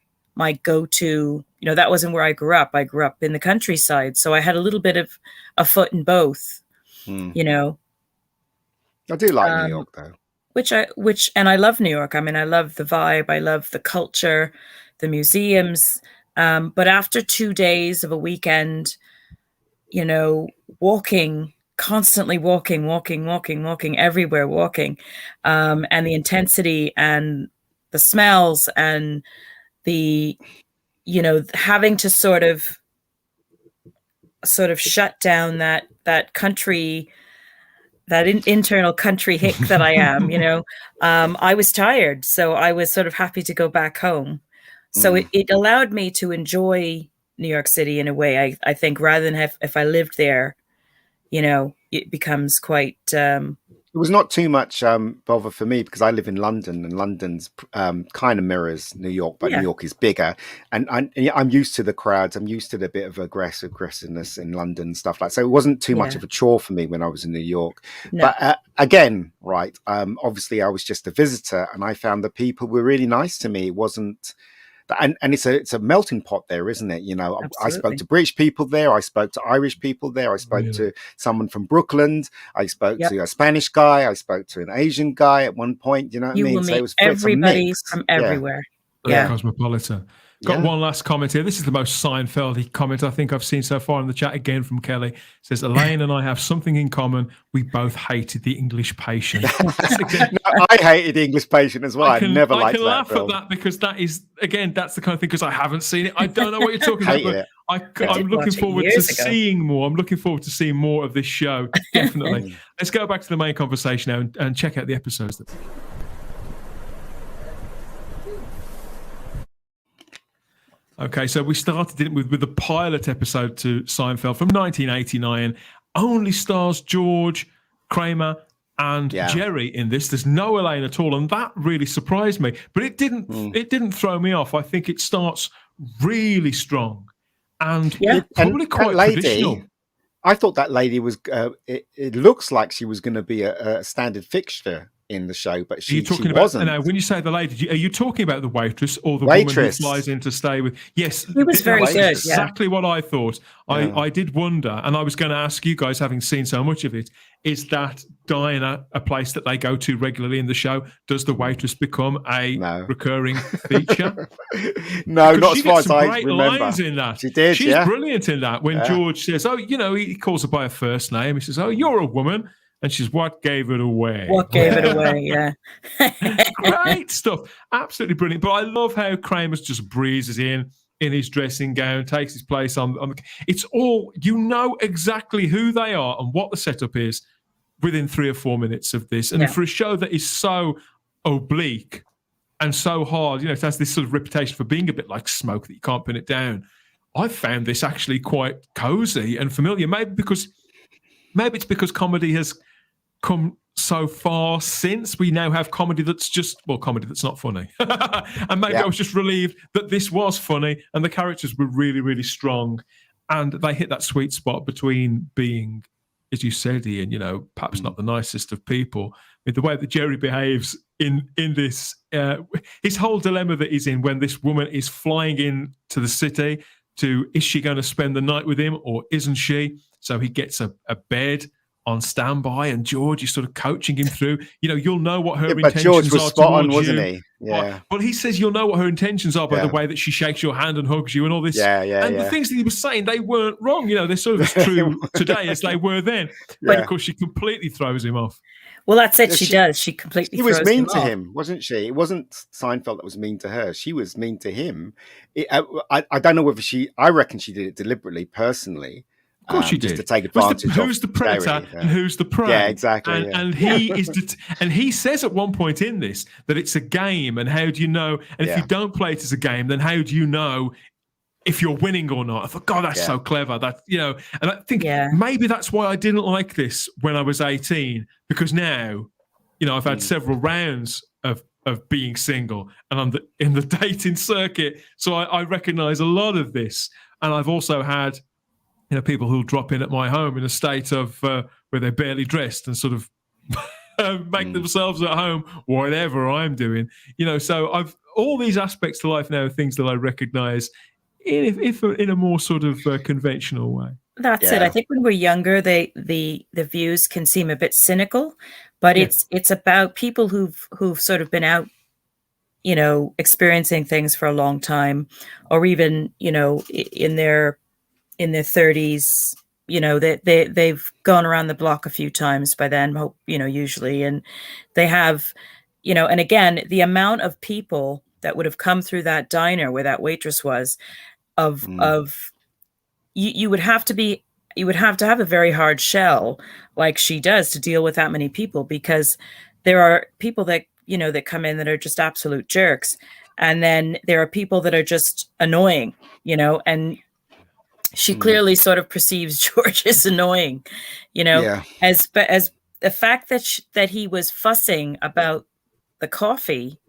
go-to, that wasn't where I grew up. I grew up in the countryside. So I had a little bit of a foot in both, I do like New York though. And I love New York. I mean, I love the vibe. I love the culture, the museums. But after 2 days of a weekend, constantly walking everywhere, and the intensity and the smells and the, having to sort of shut down that country, internal country hick that I am, I was tired. So I was sort of happy to go back home. So it allowed me to enjoy New York City in a way, I think, rather than if I lived there, it becomes quite... It was not too much bother for me because I live in London, and London's kind of mirrors New York, but New York is bigger. And I'm used to the crowds. I'm used to the bit of aggressiveness in London and stuff like that. So it wasn't too much of a chore for me when I was in New York. No. But again, right, obviously I was just a visitor, and I found the people were really nice to me. It wasn't... And it's a melting pot there, isn't it? Absolutely. I spoke to British people there. I spoke to Irish people there. I spoke to someone from Brooklyn. I spoke to a Spanish guy. I spoke to an Asian guy at one point. You know what I mean? Will meet everybody from everywhere. Yeah. Cosmopolitan. Got one last comment here. This is the most Seinfeld comment I think I've seen so far in the chat. Again from Kelly. It says, Elaine and I have something in common. We both hated the English patient. No, I hated the English patient as well. I never liked that. I can laugh at that because that is, again, that's the kind of thing, because I haven't seen it. I don't know what you're talking about, but I'm looking forward to seeing more. I'm looking forward to seeing more of this show. Definitely. Let's go back to the main conversation now and check out the episodes. Okay, so we started it with the pilot episode to Seinfeld from 1989. Only stars George, Kramer, and Jerry in this. There's no Elaine at all, and that really surprised me. But it didn't. It didn't throw me off. I think it starts really strong, and probably quite traditional. I thought that lady was. It looks like she was going to be a standard fixture in the show, but she wasn't. Now, when you say the lady, are you talking about the waitress or the woman who flies in to stay with? Yes, it was very good. Exactly what I thought. I did wonder, and I was going to ask you guys, having seen so much of it, is that diner a place that they go to regularly in the show? Does the waitress become a recurring feature? No, not as far as I remember. Lines in that. She did. She's brilliant in that. When George says, he calls her by her first name. He says, "Oh, you're a woman." And she's, what gave it away? What gave it away, yeah. Great stuff. Absolutely brilliant. But I love how Kramer just breezes in his dressing gown, takes his place on the... It's all... You know exactly who they are and what the setup is within 3 or 4 minutes of this. And for a show that is so oblique and so hard, it has this sort of reputation for being a bit like smoke that you can't pin it down. I found this actually quite cozy and familiar. Maybe it's because comedy has come so far since we now have comedy that's not funny. And maybe I was just relieved that this was funny and the characters were really, really strong. And they hit that sweet spot between being, as you said, Ian, perhaps not the nicest of people. With the way that Jerry behaves in this, his whole dilemma that he's in when this woman is flying in to the city is she going to spend the night with him or isn't she? So he gets a bed on standby, and George is sort of coaching him through. You'll know what her intentions are. George was spot on, wasn't he? Yeah. But he says you'll know what her intentions are by the way that she shakes your hand and hugs you and all this. The things that he was saying, they weren't wrong. They're sort of as true today as they were then. But of course, she completely throws him off. Well, that's it. She does. She completely. She was mean to him, wasn't she? It wasn't Seinfeld that was mean to her. She was mean to him. I don't know whether I reckon she did it deliberately, personally. Of course, she did. To take advantage of who's the predator and who's the prey. Yeah, exactly. And he is, and he says at one point in this that it's a game, and how do you know? And if you don't play it as a game, then how do you know if you're winning or not? I thought, God, that's so clever. That and I think maybe that's why I didn't like this when I was 18, because now, I've had several rounds of being single, and I'm in the dating circuit, so I recognise a lot of this, and I've also had. People who'll drop in at my home in a state of where they're barely dressed and sort of make themselves at home, whatever I'm doing. So I've all these aspects to life now, things that I recognise in a more sort of conventional way. That's it. I think when we're younger, the views can seem a bit cynical, but it's about people who've sort of been out, experiencing things for a long time, or even in their 30s, they've gone around the block a few times by then, usually. And they have, and again, the amount of people that would have come through that diner where that waitress was, you would have to be, you would have to have a very hard shell like she does to deal with that many people, because there are people that, that come in that are just absolute jerks. And then there are people that are just annoying, and she clearly sort of perceives George as annoying, as the fact that he was fussing about the coffee,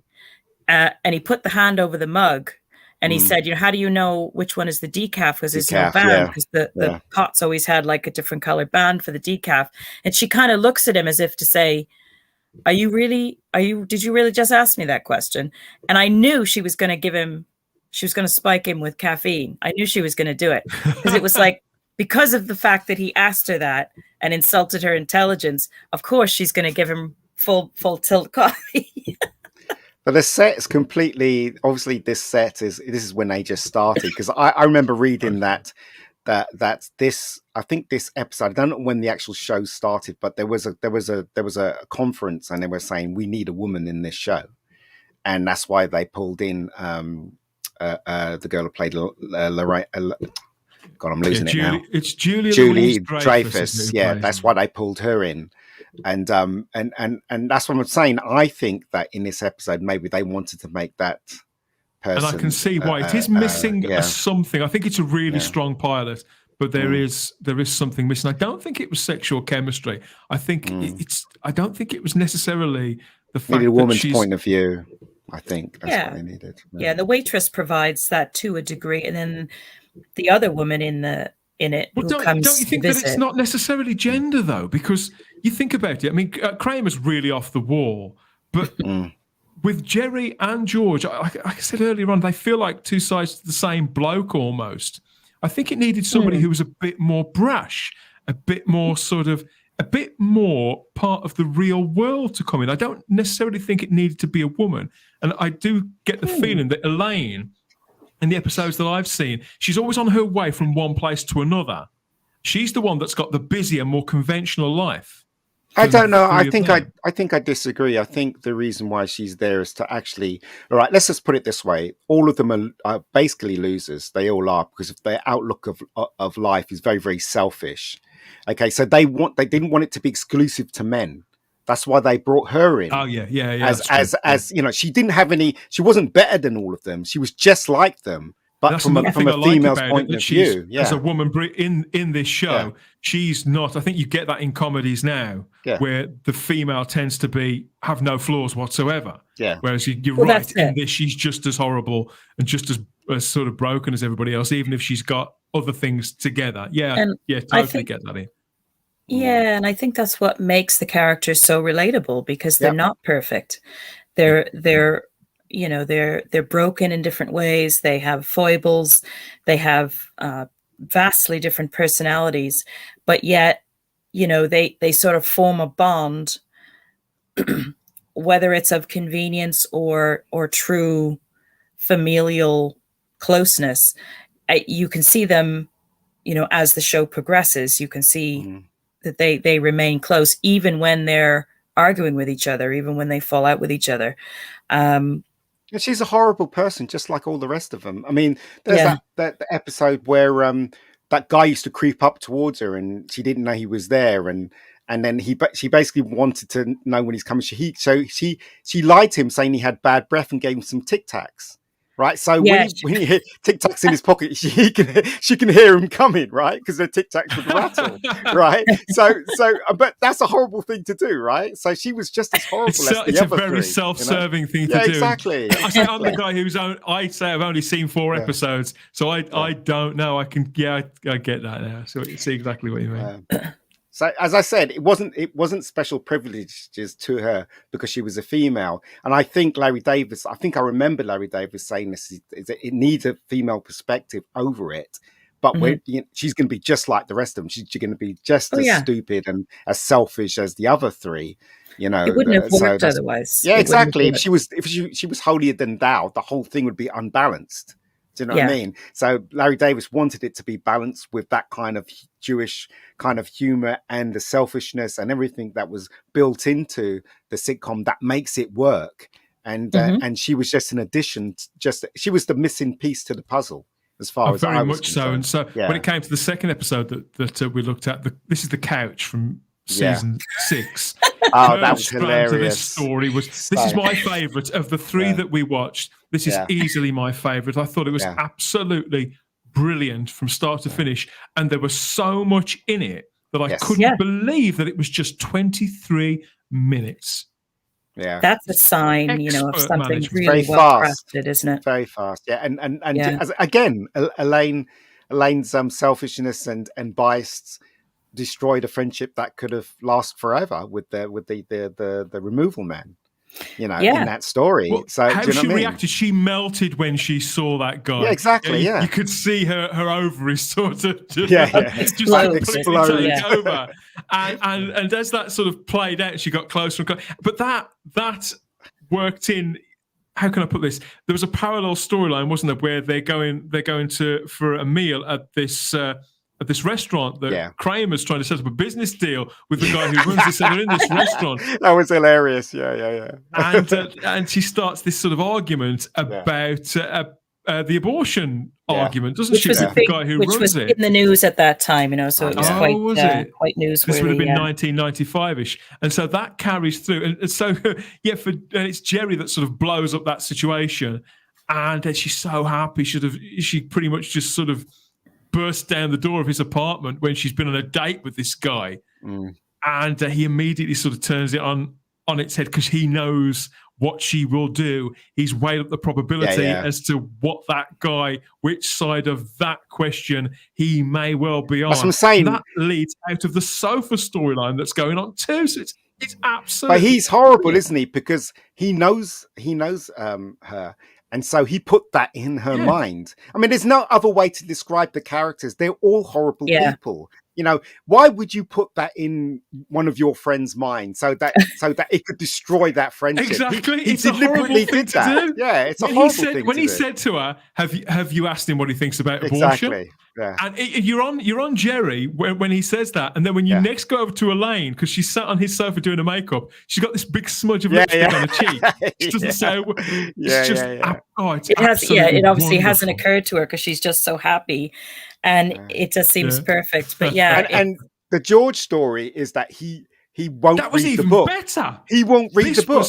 and he put the hand over the mug and he said, how do you know which one is the decaf? Because there's no band, because the pot's always had like a different color band for the decaf. And she kind of looks at him as if to say, did you really just ask me that question? And I knew she was going to spike him with caffeine. I knew she was going to do it, because it was like, because of the fact that he asked her that and insulted her intelligence, of course she's going to give him full tilt coffee. But the set is completely, obviously this is when they just started, because I remember reading that this, I think this episode, I don't know when the actual show started, but there was a conference and they were saying we need a woman in this show, and that's why they pulled in the girl who played Lorraine. God, I'm losing it now. It's Julie Dreyfus. Yeah, that's why they pulled her in, and that's what I'm saying. I think that in this episode, maybe they wanted to make that person, and I can see why it is missing something. I think it's a really strong pilot, but there is something missing. I don't think it was sexual chemistry. I think I don't think it was necessarily the fact maybe a woman's that point of view. I think that's what they needed. Yeah, the waitress provides that to a degree, and then the other woman in it who comes don't you think to visit. That it's not necessarily gender though? Because you think about it. I mean, Kramer's really off the wall, but with Jerry and George, like I said earlier on, they feel like two sides to the same bloke almost. I think it needed somebody who was a bit more brash, a bit more a bit more part of the real world to come in. I don't necessarily think it needed to be a woman. And I do get the feeling that Elaine, in the episodes that I've seen, she's always on her way from one place to another. She's the one that's got the busier, more conventional life. I don't know. I think I disagree. I think the reason why she's there is to actually, all right, let's just put it this way. All of them are basically losers. They all are, because of their outlook of life is very, very selfish. Okay, so they didn't want it to be exclusive to men. That's why they brought her in. Oh yeah. As she didn't have any. She wasn't better than all of them. She was just like them, but from a female's point of view. Yeah. As a woman in this show, she's not. I think you get that in comedies now, where the female tends to have no flaws whatsoever. Yeah. Whereas you're right, in this, she's just as horrible and just as sort of broken as everybody else, even if she's got other things together. Yeah, totally get that in. Yeah, and I think that's what makes the characters so relatable, because they're not perfect. They're broken in different ways. They have foibles. They have vastly different personalities, but yet, they sort of form a bond, whether it's of convenience or true familial closeness. You can see them, as the show progresses. You can see that they remain close, even when they're arguing with each other, even when they fall out with each other. She's a horrible person, just like all the rest of them. I mean, there's that episode where that guy used to creep up towards her and she didn't know he was there, and then she basically wanted to know when he's coming. She lied to him, saying he had bad breath, and gave him some Tic Tacs. Right, so when he hear Tic Tacs in his pocket, she can hear him coming, right? Because the Tic Tacs would rattle, right? So, but that's a horrible thing to do, right? So she was just as horrible as the other three. It's a very self-serving thing to do. Exactly. I'm the guy I've only seen 4 episodes, so I don't know. I get that now. So I see exactly what you mean. So, as I said, it wasn't special privileges to her because she was a female. And I think I remember Larry Davis saying this, is that it needs a female perspective over it. But she's going to be just like the rest of them. She's going to be just as stupid and as selfish as the other three. It wouldn't have worked otherwise. Yeah, exactly. If she was holier than thou, the whole thing would be unbalanced. Do you know what I mean? So Larry Davis wanted it to be balanced with that kind of Jewish kind of humor and the selfishness and everything that was built into the sitcom that makes it work. And she was just an addition. She was the missing piece to the puzzle. as far as I was much so. And so when it came to the second episode that we looked at, this is the couch from season 6. Oh, that was hilarious. This story this is my favourite of the 3 that we watched. This is easily my favourite. I thought it was absolutely brilliant from start to finish, and there was so much in it that I couldn't believe that it was just 23 minutes. Yeah, that's a sign, of something management. Really well crafted, isn't it? Very fast, and again, Elaine's selfishness and bias destroyed a friendship that could have lasted forever with the removal man. In that story. Well, so how do you know she what I mean? reacted, she melted when she saw that guy. Yeah, exactly. You could see her ovaries sort of just exploding over. And as that sort of played out, she got closer and closer. But that worked in. How can I put this? There was a parallel storyline, wasn't there, where they're going for a meal at this restaurant that Kramer's trying to set up a business deal with the guy who runs this, and they're in this restaurant. That was hilarious. Yeah. And she starts this sort of argument about the abortion argument, doesn't she? With the guy who runs it. Which was in the news at that time, so it was quite newsworthy. This would have been 1995-ish. And so that carries through. And so, it's Jerry that sort of blows up that situation. And she's so happy. She pretty much just sort of burst down the door of his apartment when she's been on a date with this guy, and he immediately sort of turns it on its head because he knows what she will do. He's weighed up the probability as to what that guy, which side of that question he may well be on. That's what I'm saying. And that leads out of the sofa storyline that's going on too. So it's absolutely. But he's horrible, isn't he? Because he knows her. And so he put that in her mind. I mean, there's no other way to describe the characters. They're all horrible people. Why would you put that in one of your friends' mind so that it could destroy that friendship? Exactly. He deliberately did that. Do. Yeah, it's a horrible thing. When he said to her, "Have you asked him what he thinks about abortion?" Exactly. Yeah. And you're on Jerry when he says that, and then when you next go over to Elaine, because she's sat on his sofa doing her makeup, she's got this big smudge of lipstick on her cheek. She doesn't say. It's just. Oh, it's it obviously hasn't occurred to her because she's just so happy, and it just seems perfect. But and the George story is that he won't read the book. Better. He won't read the book.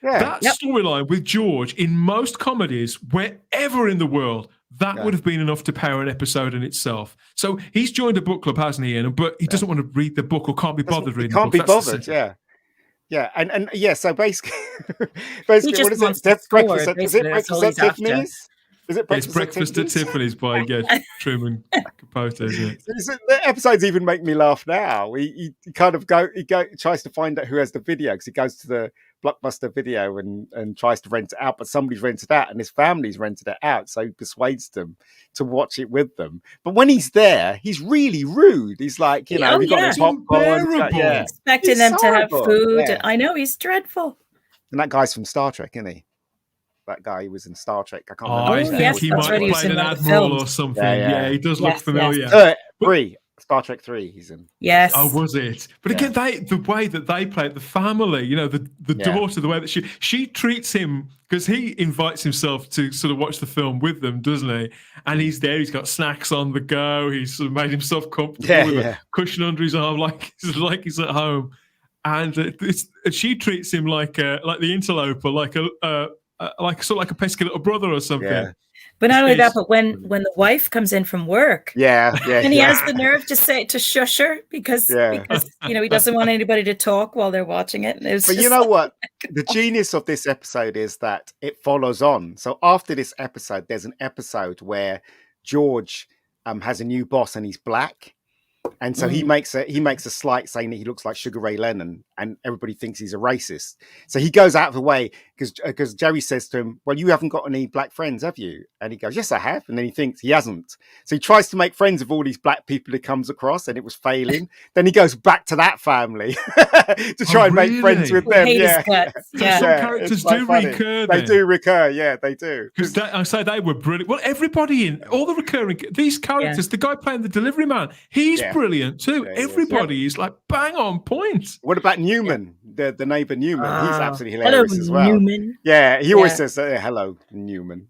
That storyline with George in most comedies, wherever in the world, that would have been enough to power an episode in itself. So he's joined a book club, hasn't he, Ian? But he doesn't want to read the book or can't be bothered reading the book. Can't be bothered, so basically what is it? Breakfast at Tiffany's? Is it Breakfast at Tiffany's by Truman Capote, isn't it? The episodes even make me laugh now. He tries to find out who has the video because he goes to the Blockbuster Video and tries to rent it out, but somebody's rented it out and his family's rented it out, so he persuades them to watch it with them. But when he's there, he's really rude. He's like, we got his popcorn, expecting them to have food. Yeah. I know, he's dreadful. And that guy's from Star Trek, isn't he? That guy who was in Star Trek. I can't remember. I think he might have played an admiral or something. Yeah, he does look familiar. Star Trek 3 he's in. Yes. Oh, was it? But again, the way that they play it, the family, the daughter, the way that she treats him, because he invites himself to sort of watch the film with them, doesn't he? And he's there, he's got snacks on the go, he's sort of made himself comfortable with a cushion under his arm, like he's at home. And she treats him like the interloper, like a pesky little brother or something. Yeah. But not only that, but when the wife comes in from work, and he has the nerve to shush her because he doesn't want anybody to talk while they're watching it. But you know what? The genius of this episode is that it follows on. So after this episode, there's an episode where George has a new boss and he's black. And so he makes a slight saying that he looks like Sugar Ray Leonard, and everybody thinks he's a racist. So he goes out of the way because Jerry says to him, "Well, you haven't got any black friends, have you?" And he goes, "Yes, I have." And then he thinks he hasn't. So he tries to make friends with all these black people he comes across, and it was failing. Then he goes back to that family to try and make friends with them. Some characters do recur. They do recur. Yeah, they do. Because I say they were brilliant. Well, everybody in all the recurring these characters, the guy playing the delivery man, he's brilliant too. Everybody is like bang on point. What about Newman, the neighbor Newman? He's absolutely hello, hilarious as well. Newman. Yeah, he always says, hello, Newman.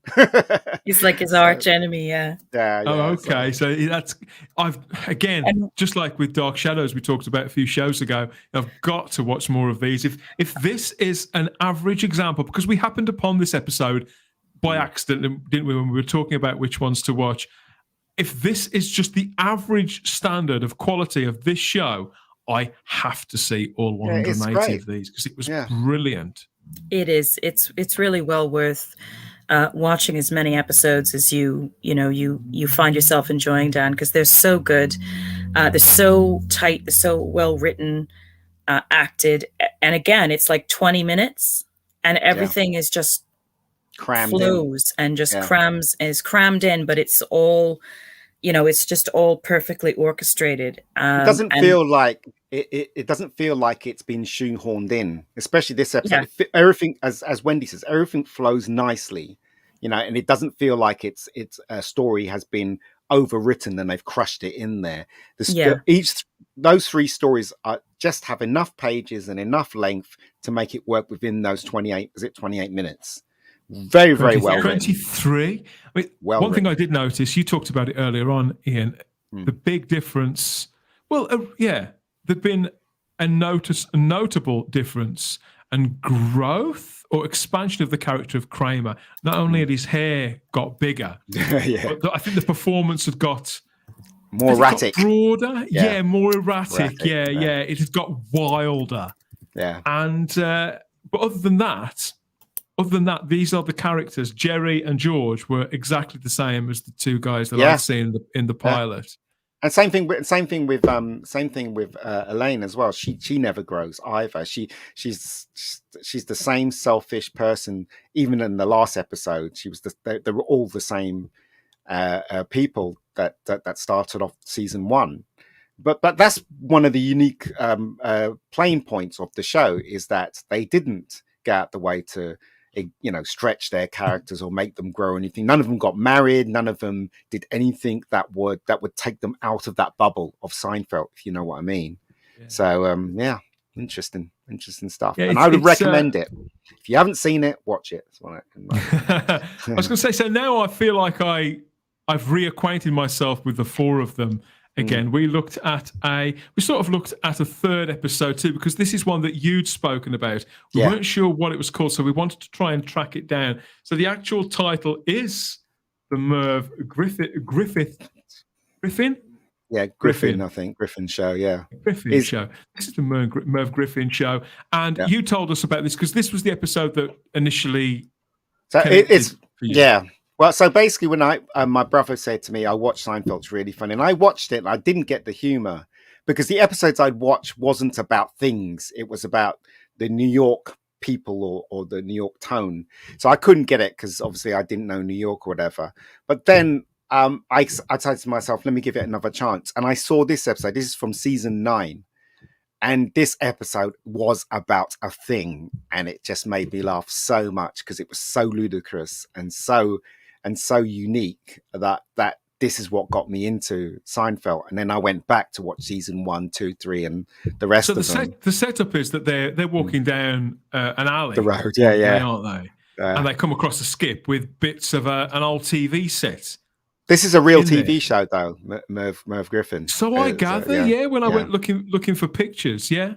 He's like his arch enemy, Yeah. Oh, okay. So that's just like with Dark Shadows we talked about a few shows ago. I've got to watch more of these. If this is an average example, because we happened upon this episode by accident, didn't we, when we were talking about which ones to watch? If this is just the average standard of quality of this show, I have to see all 180 of these because it was brilliant. It is. It's really well worth watching as many episodes as you find yourself enjoying, Dan, because they're so good. They're so tight. They're so well written, acted, and again, it's like 20 minutes, and everything is just crammed flows in. And just is crammed in, but it's all. It's just all perfectly orchestrated. It doesn't feel like it doesn't feel like it's been shoehorned in, especially this episode. Yeah. Everything, as Wendy says, everything flows nicely, and it doesn't feel like it's a story has been overwritten and they've crushed it in there. Those three stories just have enough pages and enough length to make it work within those 28 minutes. Very, very well 23. I mean, one thing I did notice, you talked about it earlier on, Ian, the big difference. Well, there'd been a notable difference and growth or expansion of the character of Kramer. Not only had his hair got bigger, but I think the performance had got more erratic, broader. Yeah, more erratic. It had got wilder. Yeah, and but other than that, these are the characters. Jerry and George were exactly the same as the two guys that I've seen in the pilot. And same thing with Elaine as well. She never grows either. She's the same selfish person. Even in the last episode, they were all the same people that started off season one. But that's one of the unique playing points of the show is that they didn't get out the way to stretch their characters or make them grow or anything. None of them got married. None of them did anything that would take them out of that bubble of Seinfeld, if you know what I mean. Yeah. So, interesting stuff. Yeah, and I would recommend it. If you haven't seen it, watch it. That's what I was going to say, so now I feel like I've reacquainted myself with the four of them. Again, we sort of looked at a third episode too, because this is one that you'd spoken about. We weren't sure what it was called, so we wanted to try and track it down. So the actual title is the Merv Griffin? Yeah, Griffin, I think. Griffin Show, yeah. Griffin Show. This is the Merv Griffin Show. And you told us about this because this was the episode that initially... So it's... Yeah. Well, so basically when my brother said to me, I watched Seinfeld, it's really funny. And I watched it and I didn't get the humor because the episodes I'd watch wasn't about things. It was about the New York people or the New York tone. So I couldn't get it because obviously I didn't know New York or whatever. But then I said to myself, let me give it another chance. And I saw this episode. This is from season 9. And this episode was about a thing. And it just made me laugh so much because it was so ludicrous and so unique that this is what got me into Seinfeld. And then I went back to watch season 1, 2, 3, and the rest of them. The setup is that they're walking down an alley. The road, aren't they? And they come across a skip with bits of an old TV set. This is a real TV show, though, Merv Griffin. So I gather, when I went looking for pictures, yeah.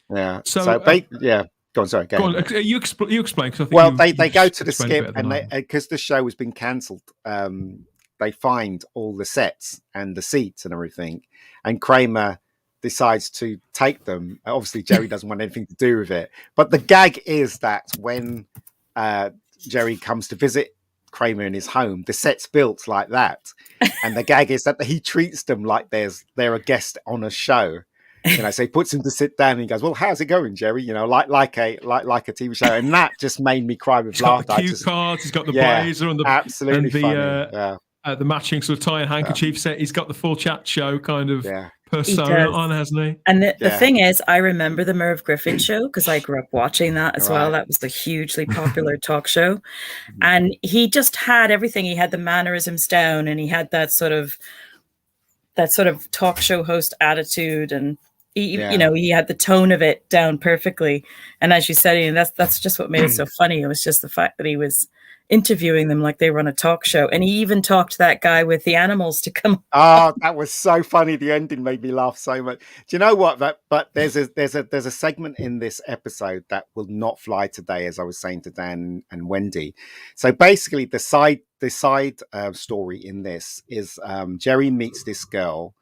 Go on, sorry. Go on. You explain. They go to the skip, and because the show has been cancelled, they find all the sets and the seats and everything. And Kramer decides to take them. Obviously, Jerry doesn't want anything to do with it. But the gag is that when Jerry comes to visit Kramer in his home, the set's built like that, and the gag is that he treats them like they're a guest on a show. So he puts him to sit down and he goes, well, how's it going, Jerry? Like a TV show. And that just made me cry with laughter. He's got the cue cards, he's got the blazer and the absolutely funny. The matching sort of tie and handkerchief set. He's got the full chat show kind of persona on, hasn't he? And the thing is, I remember the Merv Griffin Show because I grew up watching that as well. That was the hugely popular talk show. And he just had everything. He had the mannerisms down and he had that sort of sort of talk show host attitude, and he had the tone of it down perfectly. And as you said, that's just what made it so funny. It was just the fact that he was interviewing them like they were on a talk show, and he even talked that guy with the animals to come. Oh, that was so funny. The ending made me laugh so much. Do you know what? But there's a segment in this episode that will not fly today, as I was saying to Dan and Wendy. So basically, the side story in this is Jerry meets this girl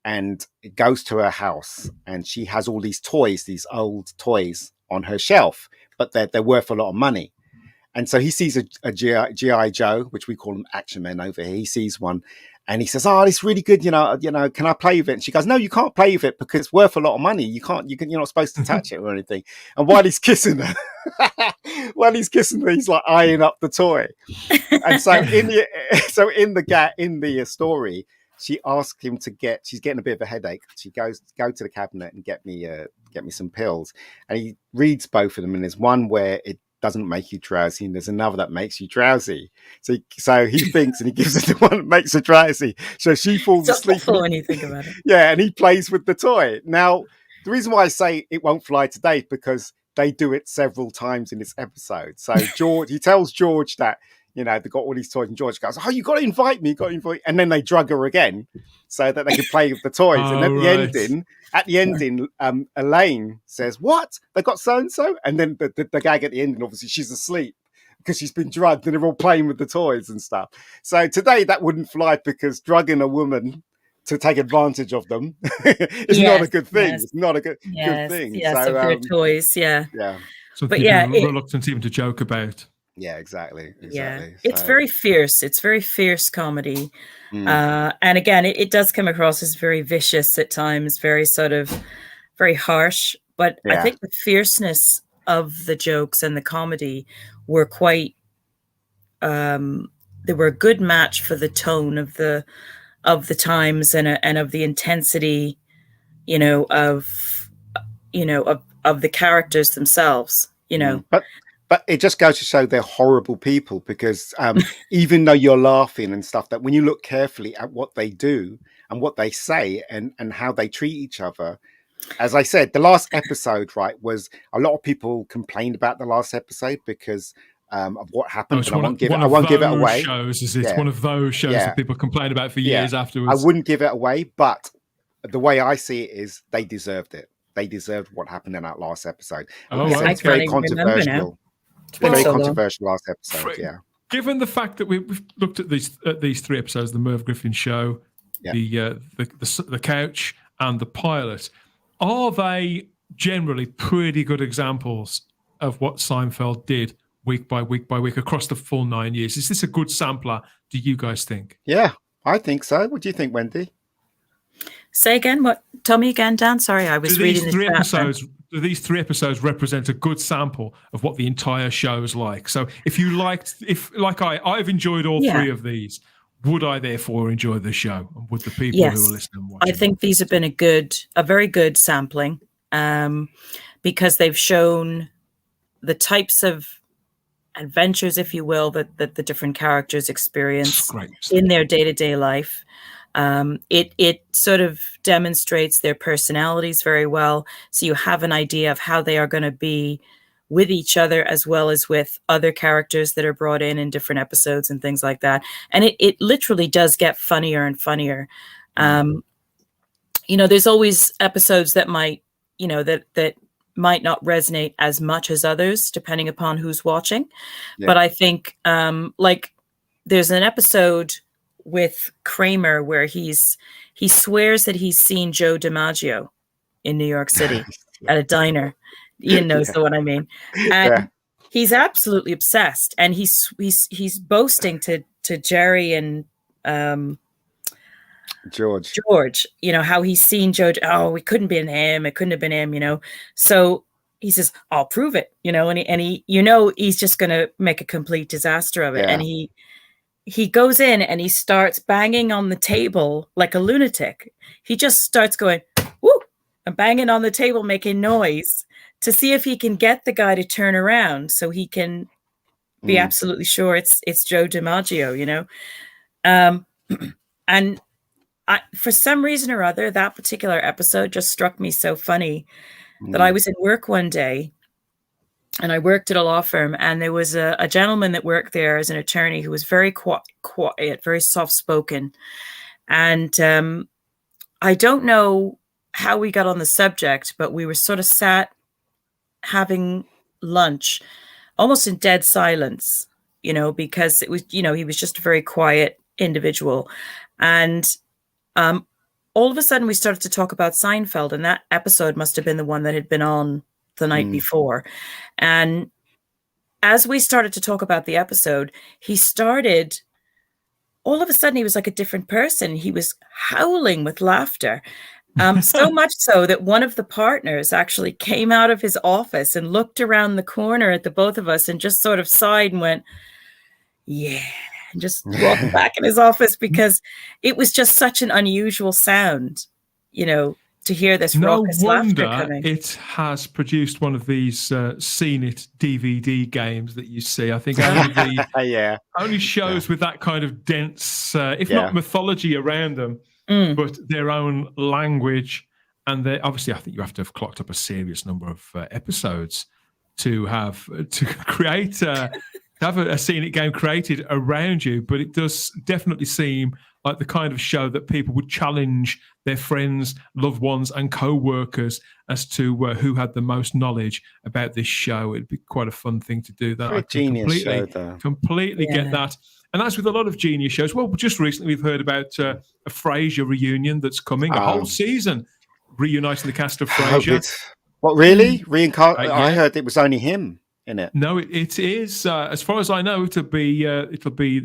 and goes to her house, and she has all these toys, these old toys on her shelf, but they're worth a lot of money. And so he sees a G.I. Joe, which we call them action men over here. He sees one and he says, "Oh, it's really good. You know, can I play with it?" And she goes, "No, you can't play with it because it's worth a lot of money. You're not supposed to touch it or anything." And while he's kissing her, he's like eyeing up the toy. And so in the story, she asked him she's getting a bit of a headache. She goes, "Go to the cabinet and get me some pills." And he reads both of them. And there's one where it doesn't make you drowsy, and there's another that makes you drowsy. So he thinks, and he gives her the one that makes her drowsy. So she falls asleep. When you think about it. Yeah, and he plays with the toy. Now, the reason why I say it won't fly today is because they do it several times in this episode. So he tells George that, they've got all these toys, and George goes, "Oh, you got to invite me, and then they drug her again so that they can play with the toys. And at the ending, Elaine says, "What? They got so-and-so?" And then the gag at the ending, obviously, she's asleep because she's been drugged, and they're all playing with the toys and stuff. So today that wouldn't fly, because drugging a woman to take advantage of them is not a good thing. Yes. It's not a good thing. Yes, so, of toys, yeah. So but reluctant even to joke about. Yeah, exactly. Yeah, it's very fierce. It's very fierce comedy. And again, it does come across as very vicious at times, very sort of, very harsh. But I think the fierceness of the jokes and the comedy were quite, they were a good match for the tone of the times and of the intensity, of the characters themselves, But it just goes to show they're horrible people, because even though you're laughing and stuff, that when you look carefully at what they do and what they say and how they treat each other, as I said, the last episode, was a lot of people complained about the last episode because of what happened. I won't give it away. It's one of those shows that people complain about for years afterwards. I wouldn't give it away, but the way I see it is they deserved it. They deserved what happened in that last episode. It's very controversial. Very controversial last episode, Given the fact that we've looked at these three episodes, the Merv Griffin show, the couch, and the pilot, are they generally pretty good examples of what Seinfeld did week by week by week across the full 9 years? Is this a good sampler, do you guys think? Yeah, I think so. What do you think, Wendy? Say again, what? Tell me again, Dan. Sorry, I was reading three episodes. Do these three episodes represent a good sample of what the entire show is like? So if I've enjoyed all three of these, would I therefore enjoy the show? And would the people who are listening and watching? I think these have been a very good sampling, because they've shown the types of adventures, if you will, that the different characters experience in their day-to-day life. It sort of demonstrates their personalities very well. So you have an idea of how they are going to be with each other, as well as with other characters that are brought in different episodes and things like that. And it literally does get funnier and funnier. There's always episodes that might, that might not resonate as much as others, depending upon who's watching. Yeah. But I think there's an episode with Kramer where he swears that he's seen Joe DiMaggio in New York City at a diner. Ian knows the one I mean. And he's absolutely obsessed, and he's boasting to Jerry and George, how he's seen Joe. Oh, it couldn't have been him, So he says, "I'll prove it," and he he's just going to make a complete disaster of it. And he goes in and he starts banging on the table like a lunatic. He just starts going, woo, and banging on the table, making noise to see if he can get the guy to turn around so he can be absolutely sure it's Joe DiMaggio, And for some reason or other, that particular episode just struck me so funny that I was in work one day, and I worked at a law firm, and there was a gentleman that worked there as an attorney who was very quiet, very soft-spoken. And I don't know how we got on the subject, but we were sort of sat having lunch almost in dead silence, because it was, he was just a very quiet individual. And all of a sudden we started to talk about Seinfeld, and that episode must have been the one that had been on the night before. And as we started to talk about the episode, all of a sudden he was like a different person. He was howling with laughter. So much so that one of the partners actually came out of his office and looked around the corner at the both of us and just sort of sighed and went, yeah, and just walked back in his office, because it was just such an unusual sound, to hear this raucous laughter coming. It has produced one of these Seen It DVD games that you see. I think only shows with that kind of dense, if not mythology around them, but their own language. And obviously, I think you have to have clocked up a serious number of episodes to create have a Seen It game created around you. But it does definitely seem like the kind of show that people would challenge their friends, loved ones, and co-workers as to who had the most knowledge about this show. It'd be quite a fun thing to do. That I completely get that. And as with a lot of genius shows, well, just recently we've heard about a Frasier reunion that's coming, a whole season reuniting the cast of Frasier. What, really? I heard it was only him in it. No, it is. As far as I know, it'll be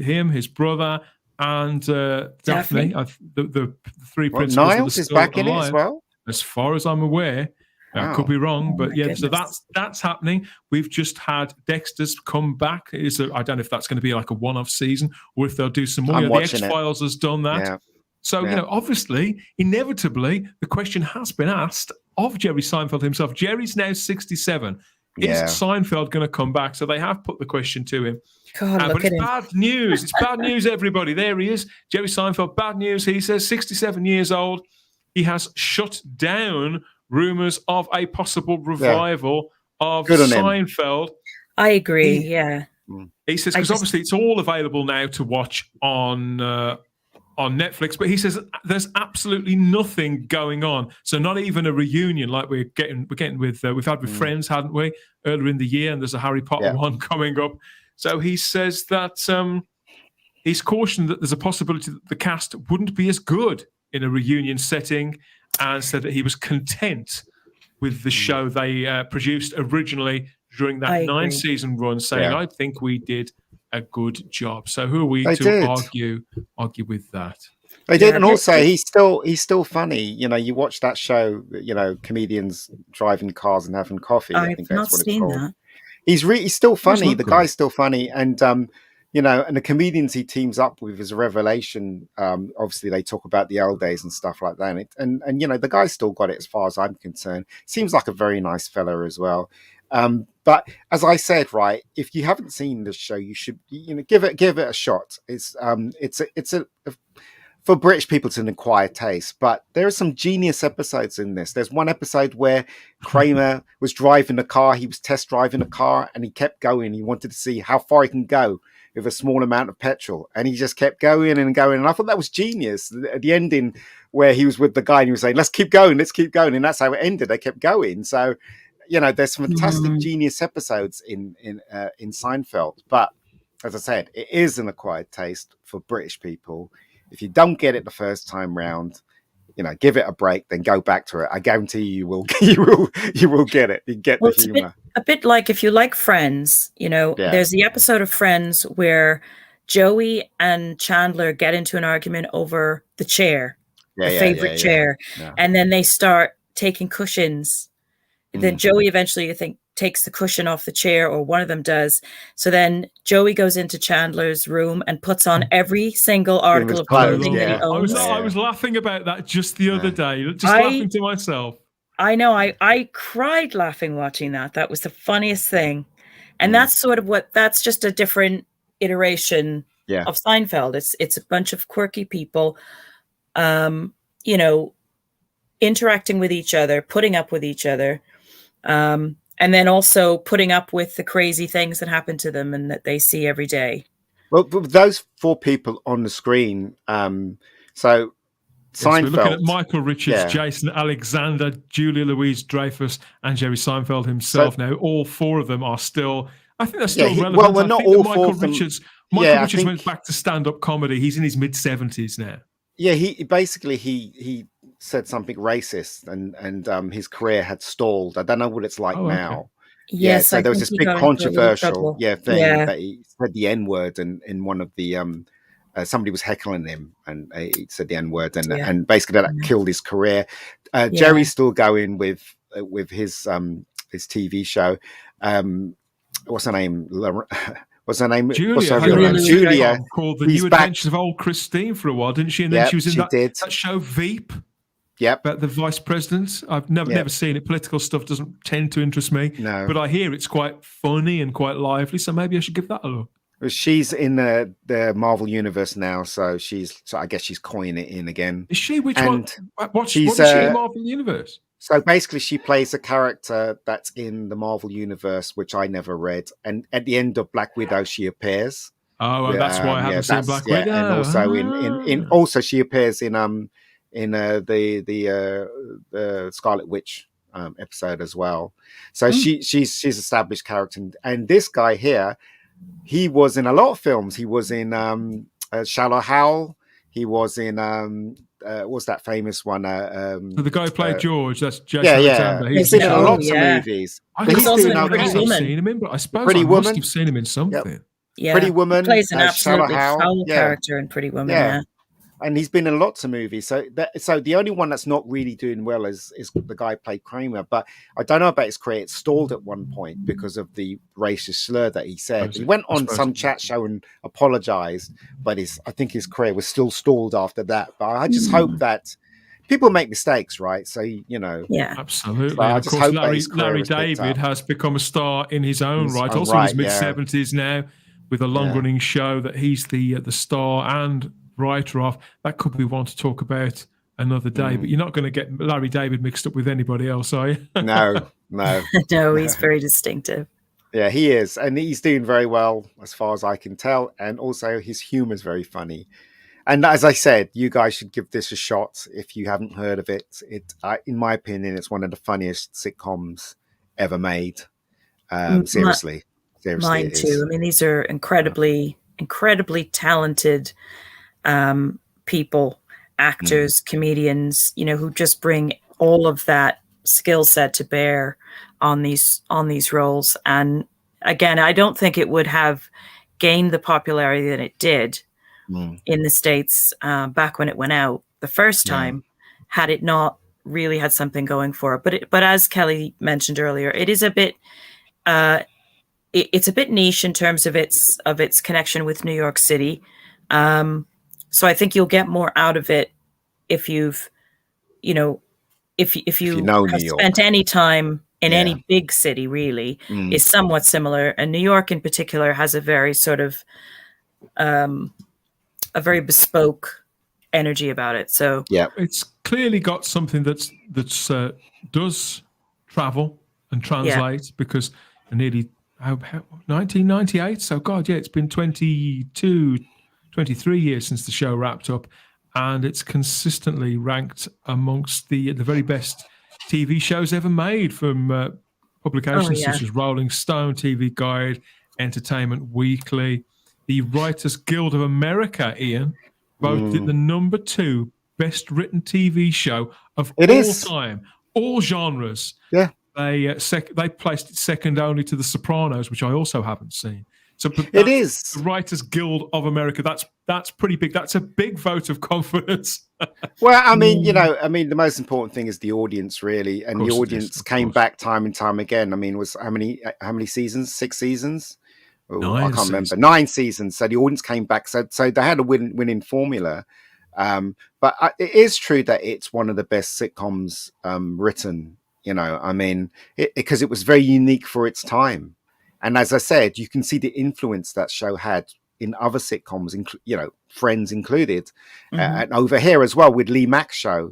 him, his brother, and Daphne. The three principals. Niles is back in it as well, as far as I'm aware. I could be wrong, but so that's happening. We've just had Dexter's come back. I don't know if that's going to be like a one-off season or if they'll do some more. The X-Files has done that. Yeah. So, obviously, inevitably, the question has been asked of Jerry Seinfeld himself. Jerry's now 67. Is Seinfeld going to come back? So they have put the question to him. God, but it's bad news. It's bad news, everybody. There he is. Jerry Seinfeld, bad news. He says 67 years old. He has shut down rumours of a possible revival of Seinfeld. I agree, He says, because obviously it's all available now to watch on Netflix, but he says there's absolutely nothing going on. So not even a reunion like we're getting with we've had with Friends, hadn't we, earlier in the year, and there's a Harry Potter one coming up. So he says that he's cautioned that there's a possibility that the cast wouldn't be as good in a reunion setting, and said that he was content with the show they produced originally during that 9-season run, saying, I think we did a good job. So who are we argue with that? They did, and also he's still funny. You watch that show, comedians driving cars and having coffee. I think that's what it's called. That. He's still funny. The guy's still funny, and and the comedians he teams up with is a revelation. Obviously, they talk about the old days and stuff like that, and the guy's still got it as far as I'm concerned. Seems like a very nice fella as well. But as I said, right, if you haven't seen this show, you should give it a shot. It's for British people, it's an acquired taste, but there are some genius episodes in this. There's one episode where Kramer was driving a car. He was test driving a car, and he kept going. He wanted to see how far he can go with a small amount of petrol, and he just kept going and going. And I thought that was genius. At the ending, where he was with the guy and he was saying, let's keep going, and that's how it ended. They kept going. So, there's some fantastic genius episodes in Seinfeld. But as I said, it is an acquired taste for British people. If you don't get it the first time round, give it a break, then go back to it. I guarantee you will get it. You get the humor. A bit like if you like Friends, there's the episode of Friends where Joey and Chandler get into an argument over the chair, favorite chair. Yeah. And then they start taking cushions. Then Joey eventually, I think, takes the cushion off the chair, or one of them does. So then Joey goes into Chandler's room and puts on every single article of clothing that he owns. I was laughing about that just the other day, laughing to myself. I know. I cried laughing watching that. That was the funniest thing. And that's that's just a different iteration of Seinfeld. It's a bunch of quirky people you know, interacting with each other, putting up with each other, and then also putting up with the crazy things that happen to them and that they see every day. Well, those 4 people on the screen, so Seinfeld. We're looking at Michael Richards, Jason Alexander, Julia Louis-Dreyfus, and Jerry Seinfeld himself. Now, all 4 of them are still, I think they're still relevant. Well, we're not all 4 of them. Michael Richards went back to stand-up comedy. He's in his mid-70s now. Yeah, he said something racist, and his career had stalled. I don't know what it's like now. Okay. Yes, so there was this big controversial thing that he said the N-word in one of the somebody was heckling him, and he said the N-word, and basically that killed his career. Jerry's still going with his TV show. What's her name? Julia. Called The New Adventures of Old Christine for a while, didn't she? And then she was in that show Veep. Yep. About the vice president. I've never seen it. Political stuff doesn't tend to interest me. No. But I hear it's quite funny and quite lively, so maybe I should give that a look. She's in the Marvel universe now, so I guess she's coining it in again. Is she? Which one? What is she in the Marvel universe? So basically, she plays a character that's in the Marvel universe, which I never read. And at the end of Black Widow, she appears. Oh, that's why I haven't seen Black Widow. And also also she appears in the Scarlet Witch episode as well. So she's established character, and this guy here, he was in a lot of films. He was in Shallow Hal. He was in what's that famous one? The guy who played George. That's Jason Alexander. He's been in lots of movies. He's also in Pretty Woman. Seen him in, but I suppose I must have seen him in something. Yep. Yeah, Pretty Woman. He plays an absolutely foul character in Pretty Woman. Yeah. And he's been in lots of movies. So the only one that's not really doing well is the guy who played Kramer. But I don't know about his career. It stalled at one point because of the racist slur that he said. He went on some chat show and apologized, but I think his career was still stalled after that. But I just hope that people make mistakes, right? So, Yeah, absolutely. So of course, Larry David has become a star in his own right. Also in his mid-70s now, with a long-running show that he's the star and writer of. That could be one to talk about another day, but you're not going to get Larry David mixed up with anybody else, are you? No. No, he's very distinctive. Yeah, he is, and he's doing very well as far as I can tell, and also his humor is very funny. And as I said, you guys should give this a shot if you haven't heard of it. In my opinion, it's one of the funniest sitcoms ever made. Seriously, mine too. I mean, these are incredibly talented people, actors, comedians, who just bring all of that skill set to bear on these roles. And again, I don't think it would have gained the popularity that it did in the States back when it went out the first time, had it not really had something going for it. But as Kelly mentioned earlier, it is a bit it's a bit niche in terms of its connection with New York City. So I think you'll get more out of it if you've, if you have spent any time in any big city, really, is somewhat similar. And New York in particular has a very sort of, a very bespoke energy about it. So it's clearly got something that's does travel and translate because nearly 1998. So God, it's been 23 years since the show wrapped up, and it's consistently ranked amongst the very best TV shows ever made from publications such as Rolling Stone, TV Guide, Entertainment Weekly. The Writers Guild of America, Ian, voted it the number 2 best written TV show of all time, all genres. Yeah. They placed it second only to The Sopranos, which I also haven't seen. So it is the Writers Guild of America. That's pretty big. That's a big vote of confidence. Well, I mean, the most important thing is the audience, really, and the audience came back time and time again. I mean, was how many seasons? 6 seasons? I can't remember. 9 seasons. So the audience came back. So they had a winning formula. But it is true that it's one of the best sitcoms written. I mean, because it was very unique for its time. And as I said, you can see the influence that show had in other sitcoms, Friends included, and over here as well with Lee Mack's show.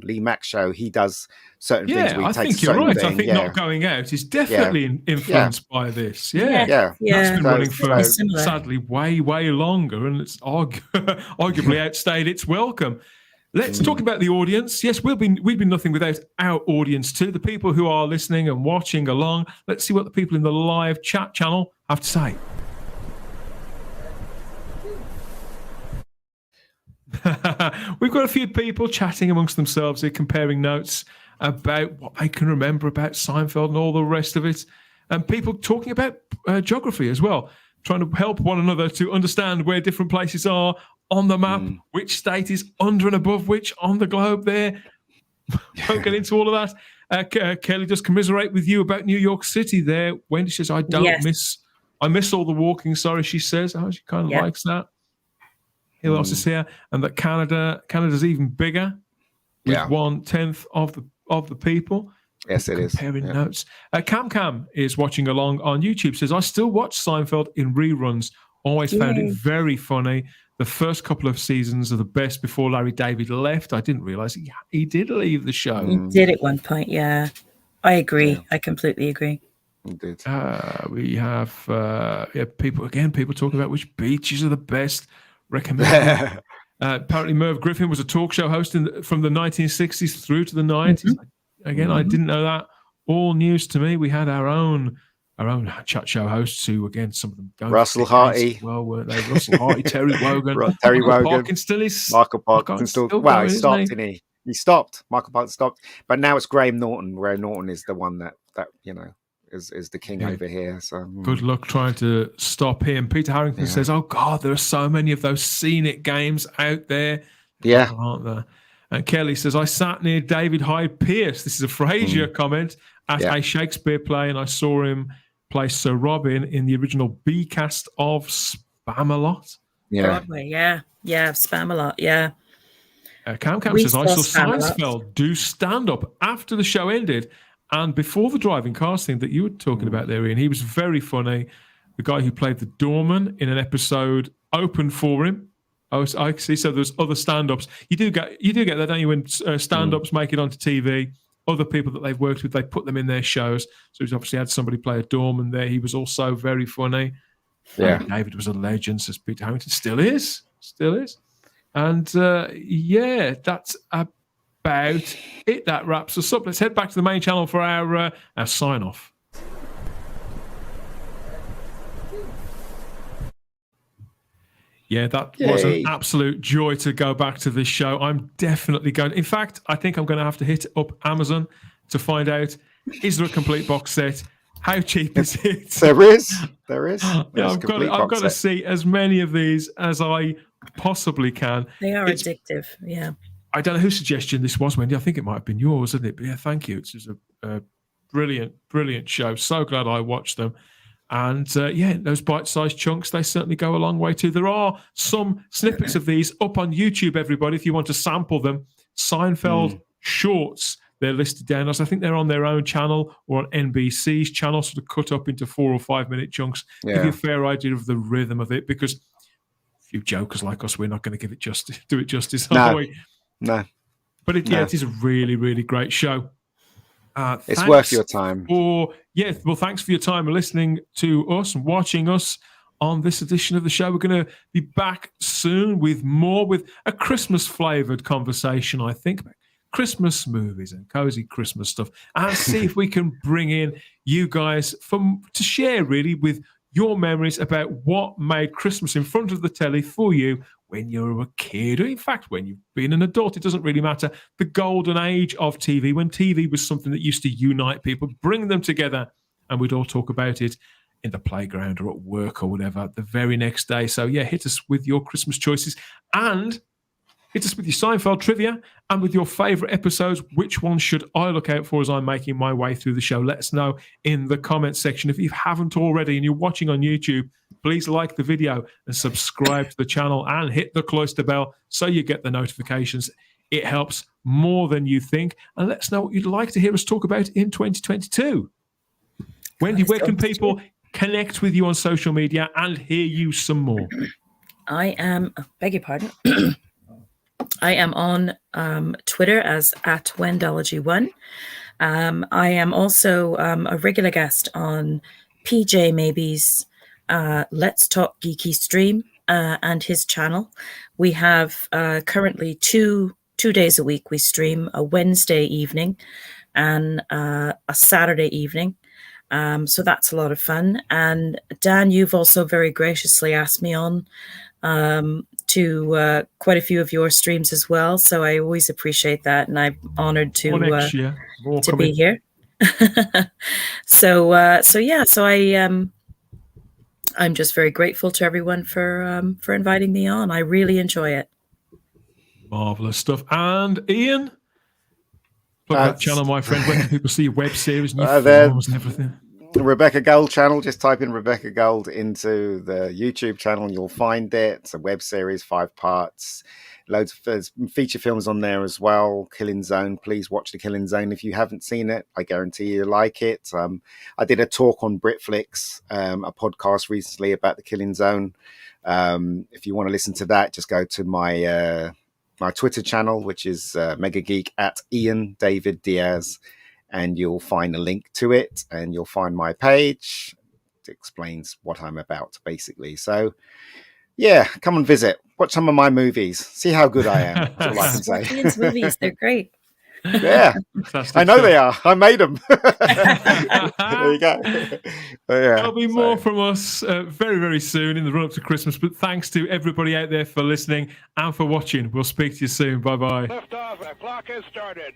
He does certain things. I think you're right. I think Not Going Out is definitely influenced by this. That's been running for sadly way longer, and it's arguably outstayed its welcome. Let's talk about the audience. Yes, we'd be nothing without our audience too. The people who are listening and watching along. Let's see what the people in the live chat channel have to say. We've got a few people chatting amongst themselves here, comparing notes about what they can remember about Seinfeld and all the rest of it. And people talking about geography as well, trying to help one another to understand where different places are on the map, which state is under and above which on the globe there. Won't get into all of that. Kelly does commiserate with you about New York City there. Wendy says, I miss all the walking, sorry, she says. Oh, she kind of likes that. Who else is here? And that Canada's even bigger, with 1/10 of the people. Yes, it is. Comparing notes. Cam is watching along on YouTube. Says, I still watch Seinfeld in reruns. Always found it very funny. The first couple of seasons are the best before Larry David left. I didn't realize he did leave the show. He did at one point, yeah. I agree. Yeah. I completely agree. He did. We have people talking about which beaches are the best. Recommend. Apparently, Merv Griffin was a talk show host from the 1960s through to the 90s. Again, I didn't know that. All news to me. We had our own chat show hosts who, again, some of them don't. Russell Harty. Well, weren't they? Russell Harty, Terry Wogan. Terry Wogan. Parkins still is. Michael Parkins still. Well, he stopped, didn't he? He stopped. Michael Parkins stopped. But now it's Graham Norton, where Norton is the one that is the king over here. So good luck trying to stop him. Peter Harrington says, "Oh God, there are so many of those scenic games out there." Yeah, aren't there? And Kelly says, "I sat near David Hyde Pierce." This is a Frasier comment at a Shakespeare play, and I saw him play Sir Robin in the original B cast of Spamalot. Yeah, Broadway. Yeah, Spamalot. Yeah. Cam says, "I saw Seinfeld do stand up after the show ended." And before the driving cars thing that you were talking about there, Ian, he was very funny. The guy who played the doorman in an episode opened for him. Oh, I see. So there's other stand-ups. You do get that, don't you? When stand-ups make it onto TV, other people that they've worked with, they put them in their shows. So he's obviously had somebody play a doorman there. He was also very funny. Yeah, David was a legend, says Peter Harrington. Still is. And that's about it. That wraps us up. Let's head back to the main channel for our sign off. Yeah, that was an absolute joy to go back to this show. I'm definitely going. In fact, I think I'm going to have to hit up Amazon to find out, is there a complete box set? How cheap is it? There is. I've got to see as many of these as I possibly can. They are addictive. Yeah. I don't know whose suggestion this was, Wendy. I think it might have been yours, isn't it? But yeah, thank you. It's just a brilliant, brilliant show. So glad I watched them. And those bite-sized chunks, they certainly go a long way too. There are some snippets of these up on YouTube, everybody, if you want to sample them. Seinfeld shorts, they're listed down as I think they're on their own channel or on NBC's channel, sort of cut up into 4 or 5 minute chunks. Yeah. Give you a fair idea of the rhythm of it, because you jokers like us, we're not going to do it justice, are we? No. But it is a really, really great show. It's worth your time. Thanks for your time listening to us and watching us on this edition of the show. We're going to be back soon with a Christmas-flavoured conversation, I think, about Christmas movies and cozy Christmas stuff, and see if we can bring in you guys to share really with your memories about what made Christmas in front of the telly for you when you were a kid, or in fact, when you've been an adult. It doesn't really matter. The golden age of TV, when TV was something that used to unite people, bring them together, and we'd all talk about it in the playground or at work or whatever the very next day. So, hit us with your Christmas choices, and hit us with your Seinfeld trivia and with your favourite episodes. Which one should I look out for as I'm making my way through the show? Let us know in the comments section. If you haven't already and you're watching on YouTube, please like the video and subscribe to the channel and hit the cloister bell so you get the notifications. It helps more than you think. And let us know what you'd like to hear us talk about in 2022. Wendy, where can people connect with you on social media and hear you some more? I am, beg your pardon, I am on Twitter as @Wendology1. I am also a regular guest on PJ Maybe's Let's Talk Geeky stream and his channel. We have currently two days a week we stream, a Wednesday evening and a Saturday evening. So that's a lot of fun. And Dan, you've also very graciously asked me on to quite a few of your streams as well. So I always appreciate that, and I'm honored to be here. So I'm just very grateful to everyone for inviting me on. I really enjoy it. Marvelous stuff. And Ian, plug that channel, my friend. Where can people see your web series and your films and everything? The Rebecca Gold channel. Just type in Rebecca Gold into the YouTube channel and you'll find it. It's a web series, 5 parts. Loads of feature films on there as well. Killing Zone. Please watch The Killing Zone if you haven't seen it. I guarantee you'll like it. I did a talk on Britflix, a podcast recently about The Killing Zone. If you want to listen to that, just go to my Twitter channel, which is Mega Geek @Ian David Diaz, and you'll find a link to it, and you'll find my page. It explains what I'm about, basically. So, yeah, come and visit. Watch some of my movies. See how good I am. That's all I can say. Ian's movies, they're great. Yeah, I know they are. I made them. There you go. Yeah, there'll be more from us very, very soon in the run-up to Christmas. But thanks to everybody out there for listening and for watching. We'll speak to you soon. Bye-bye. Lift off. The clock has started.